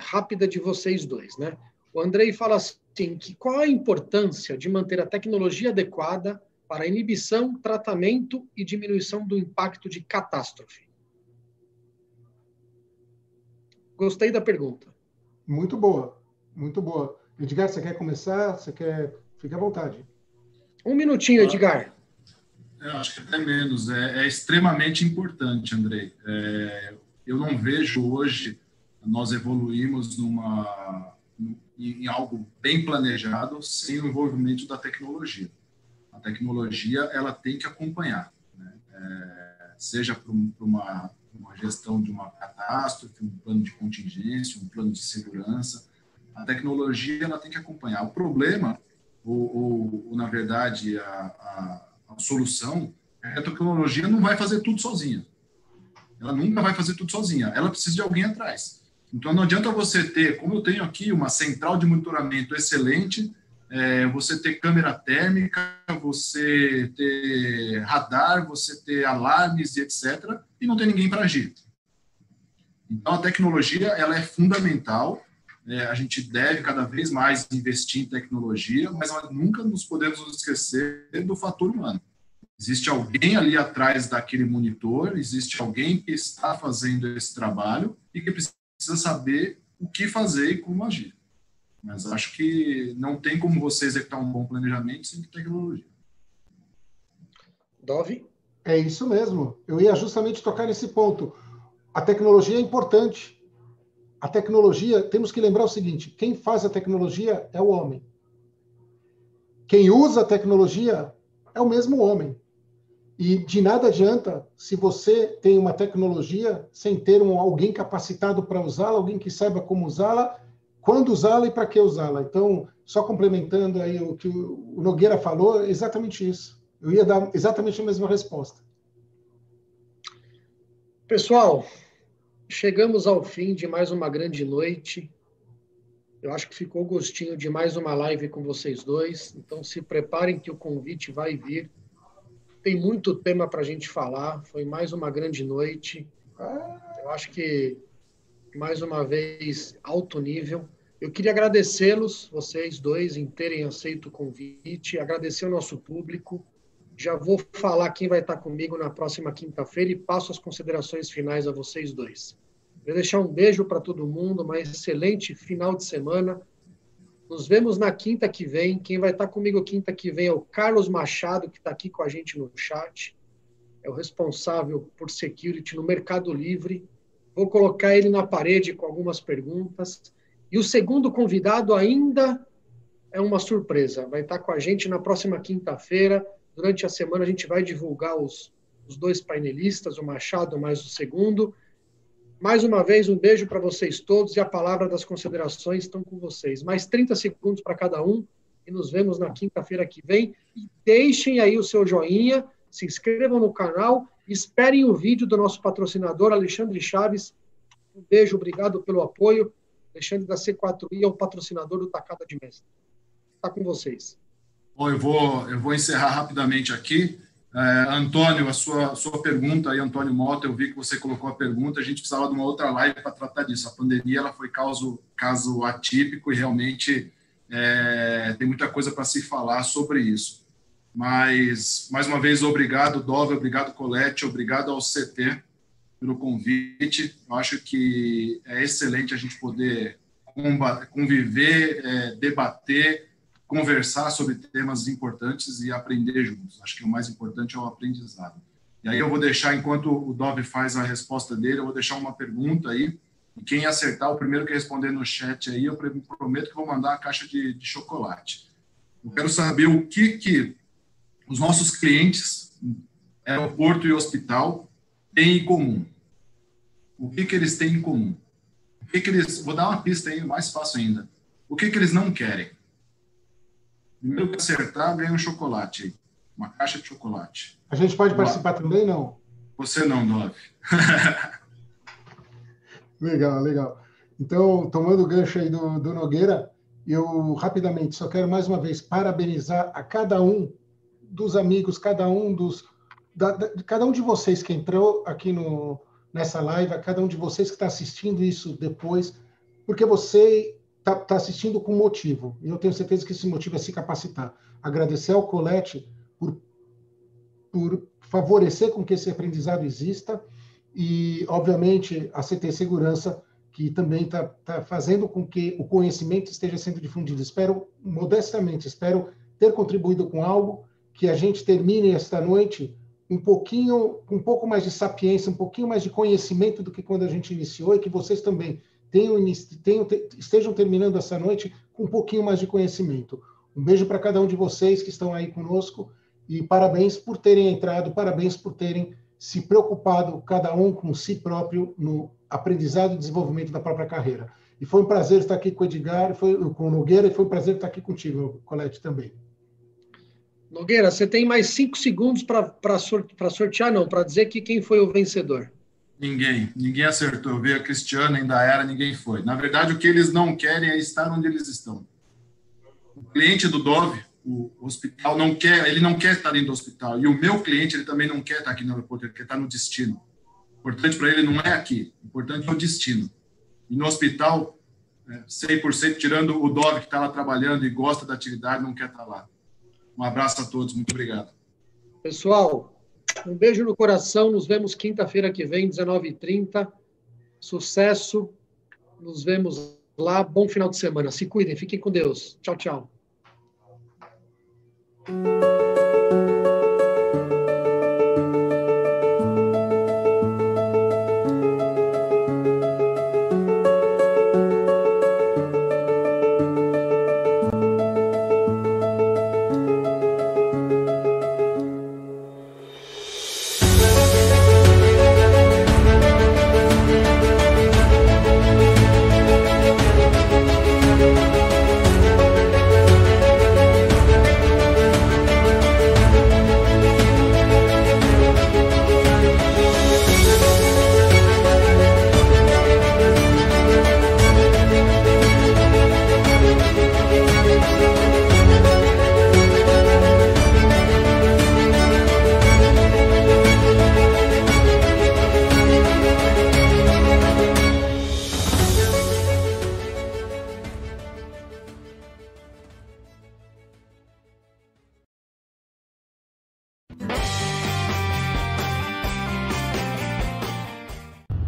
[SPEAKER 4] rápida de vocês dois, né? O Andrei fala assim, qual a importância de manter a tecnologia adequada para a inibição, tratamento e diminuição do impacto de catástrofe? Gostei da pergunta.
[SPEAKER 6] Muito boa, muito boa. Edgar, você quer começar? Fica à vontade.
[SPEAKER 4] Um minutinho, Edgar.
[SPEAKER 5] Eu acho que até menos. É extremamente importante, Andrei. Eu não vejo hoje nós evoluímos em algo bem planejado sem o envolvimento da tecnologia. A tecnologia ela tem que acompanhar, né? Seja para uma gestão de uma catástrofe, um plano de contingência, um plano de segurança. A tecnologia ela tem que acompanhar. O problema, ou na verdade, a solução é que a tecnologia não vai fazer tudo sozinha. Ela nunca vai fazer tudo sozinha. Ela precisa de alguém atrás. Então, não adianta você ter, como eu tenho aqui, uma central de monitoramento excelente, você ter câmera térmica, você ter radar, você ter alarmes e etc., e não ter ninguém para agir. Então, a tecnologia ela é fundamental, a gente deve cada vez mais investir em tecnologia, mas nós nunca nos podemos esquecer do fator humano. Existe alguém ali atrás daquele monitor, existe alguém que está fazendo esse trabalho e que precisa saber o que fazer e como agir. Mas acho que não tem como você executar um bom planejamento sem tecnologia.
[SPEAKER 4] Dove?
[SPEAKER 6] É isso mesmo. Eu ia justamente tocar nesse ponto. A tecnologia é importante. A tecnologia, temos que lembrar o seguinte, quem faz a tecnologia é o homem. Quem usa a tecnologia é o mesmo homem. E de nada adianta se você tem uma tecnologia sem ter alguém capacitado para usá-la, alguém que saiba como usá-la, quando usá-la e para que usá-la. Então, só complementando aí o que o Nogueira falou, é exatamente isso. Eu ia dar exatamente a mesma resposta.
[SPEAKER 4] Pessoal, chegamos ao fim de mais uma grande noite. Eu acho que ficou gostinho de mais uma live com vocês dois. Então, se preparem que o convite vai vir. Tem muito tema para a gente falar. Foi mais uma grande noite. Eu acho que, mais uma vez, alto nível. Eu queria agradecê-los, vocês dois, em terem aceito o convite, agradecer ao nosso público. Já vou falar quem vai estar comigo na próxima quinta-feira e passo as considerações finais a vocês dois. Vou deixar um beijo para todo mundo, uma excelente final de semana. Nos vemos na quinta que vem. Quem vai estar comigo quinta que vem é o Carlos Machado, que está aqui com a gente no chat. É o responsável por security no Mercado Livre. Vou colocar ele na parede com algumas perguntas. E o segundo convidado ainda é uma surpresa. Vai estar com a gente na próxima quinta-feira. Durante a semana a gente vai divulgar os dois painelistas, o Machado mais o segundo. Mais uma vez, um beijo para vocês todos e a palavra das considerações estão com vocês. Mais 30 segundos para cada um e nos vemos na quinta-feira que vem. E deixem aí o seu joinha, se inscrevam no canal e esperem o vídeo do nosso patrocinador, Alexandre Chaves. Um beijo, obrigado pelo apoio. Alexandre da C4I é o patrocinador do Tacada de Mestre. Está com vocês.
[SPEAKER 5] Bom, eu vou encerrar rapidamente aqui. Antônio, a sua pergunta aí, Antônio Mota, eu vi que você colocou a pergunta, a gente precisava de uma outra live para tratar disso. A pandemia ela foi caso atípico e realmente tem muita coisa para se falar sobre isso. Mas, mais uma vez, obrigado, Dove, obrigado, Colette, obrigado ao CT pelo convite. Eu acho que é excelente a gente poder conviver, debater, conversar sobre temas importantes e aprender juntos. Acho que o mais importante é o aprendizado. E aí eu vou deixar, enquanto o Dove faz a resposta dele, eu vou deixar uma pergunta aí, e quem acertar, o primeiro que responder no chat aí, eu prometo que vou mandar uma caixa de chocolate. Eu quero saber o que os nossos clientes, aeroporto e hospital, têm em comum. O que eles têm em comum? Vou dar uma pista aí, mais fácil ainda. O que eles não querem? Primeiro que acertar, ganha um chocolate aí. Uma caixa de chocolate.
[SPEAKER 6] A gente pode participar também, não?
[SPEAKER 5] Você não, Dove.
[SPEAKER 6] Legal. Então, tomando o gancho aí do Nogueira, eu rapidamente só quero mais uma vez parabenizar a cada um dos amigos, cada um de vocês que entrou aqui nessa live, a cada um de vocês que está assistindo isso depois, porque você está assistindo com motivo. E eu tenho certeza que esse motivo é se capacitar. Agradecer ao Colette por favorecer com que esse aprendizado exista e, obviamente, a CT Segurança, que também está fazendo com que o conhecimento esteja sendo difundido. Modestamente, espero ter contribuído com algo que a gente termine esta noite um pouco mais de sapiência, um pouquinho mais de conhecimento do que quando a gente iniciou e que vocês também estejam terminando essa noite com um pouquinho mais de conhecimento. Um beijo para cada um de vocês que estão aí conosco e parabéns por terem entrado, parabéns por terem se preocupado, cada um com si próprio, no aprendizado e desenvolvimento da própria carreira. E foi um prazer estar aqui com o Edgar, com o Nogueira, e foi um prazer estar aqui contigo, Colette, também.
[SPEAKER 4] Nogueira, você tem mais 5 segundos para sortear, não, para dizer que quem foi o vencedor.
[SPEAKER 5] Ninguém acertou. Eu vi a Cristiana, ainda era, ninguém foi. Na verdade, o que eles não querem é estar onde eles estão. O cliente do Dove, o hospital, ele não quer estar dentro do hospital. E o meu cliente, ele também não quer estar aqui no aeroporto, ele quer estar no destino. O importante para ele não é aqui, o importante é o destino. E no hospital, 100%, tirando o Dove que está lá trabalhando e gosta da atividade, não quer estar lá. Um abraço a todos, muito obrigado.
[SPEAKER 4] Pessoal, um beijo no coração, nos vemos quinta-feira que vem, 19h30. Sucesso, nos vemos lá, bom final de semana. Se cuidem, fiquem com Deus. Tchau, tchau.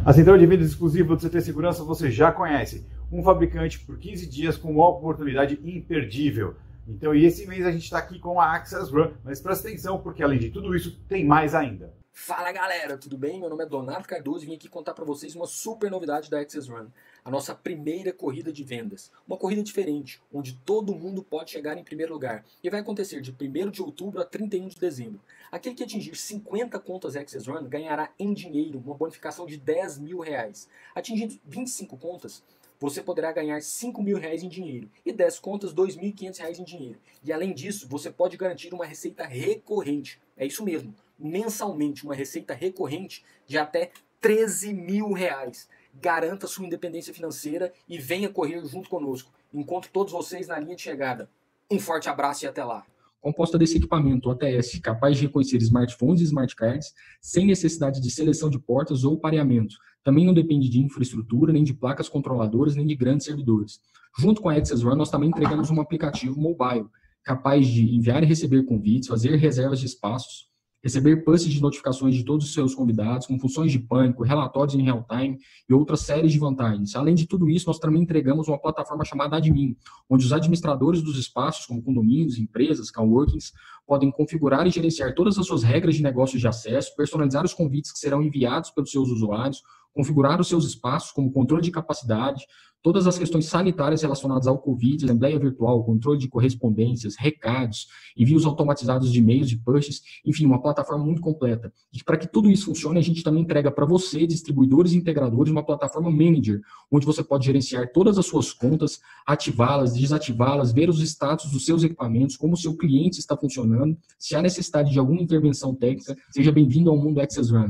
[SPEAKER 1] A central de vendas exclusiva do CT Segurança você já conhece. Um fabricante por 15 dias com uma oportunidade imperdível. Então, e esse mês a gente está aqui com a Access Run, mas presta atenção porque além de tudo isso, tem mais ainda.
[SPEAKER 2] Fala galera, tudo bem? Meu nome é Donato Cardoso e vim aqui contar para vocês uma super novidade da Access Run. A nossa primeira corrida de vendas. Uma corrida diferente, onde todo mundo pode chegar em primeiro lugar. E vai acontecer de 1º de outubro a 31 de dezembro. Aquele que atingir 50 contas Access Run ganhará em dinheiro uma bonificação de R$10 mil. Atingindo 25 contas, você poderá ganhar R$5 mil em dinheiro e 10 contas R$2.500 em dinheiro. E além disso, você pode garantir uma receita recorrente. É isso mesmo, mensalmente uma receita recorrente de até R$13 mil. Garanta sua independência financeira e venha correr junto conosco. Encontro todos vocês na linha de chegada. Um forte abraço e até lá.
[SPEAKER 3] Composta desse equipamento OTS capaz de reconhecer smartphones e smart cards sem necessidade de seleção de portas ou pareamento. Também não depende de infraestrutura, nem de placas controladoras, nem de grandes servidores. Junto com a Access Run, nós também entregamos um aplicativo mobile, capaz de enviar e receber convites, fazer reservas de espaços, receber pushes de notificações de todos os seus convidados, com funções de pânico, relatórios em real time e outras séries de vantagens. Além de tudo isso, nós também entregamos uma plataforma chamada Admin, onde os administradores dos espaços, como condomínios, empresas, coworkings, podem configurar e gerenciar todas as suas regras de negócio de acesso, personalizar os convites que serão enviados pelos seus usuários, configurar os seus espaços como controle de capacidade, todas as questões sanitárias relacionadas ao Covid, assembleia virtual, controle de correspondências, recados, envios automatizados de e-mails, de pushes, enfim, uma plataforma muito completa. E para que tudo isso funcione, a gente também entrega para você, distribuidores e integradores, uma plataforma Manager, onde você pode gerenciar todas as suas contas, ativá-las, desativá-las, ver os status dos seus equipamentos, como o seu cliente está funcionando, se há necessidade de alguma intervenção técnica. Seja bem-vindo ao mundo Access Run.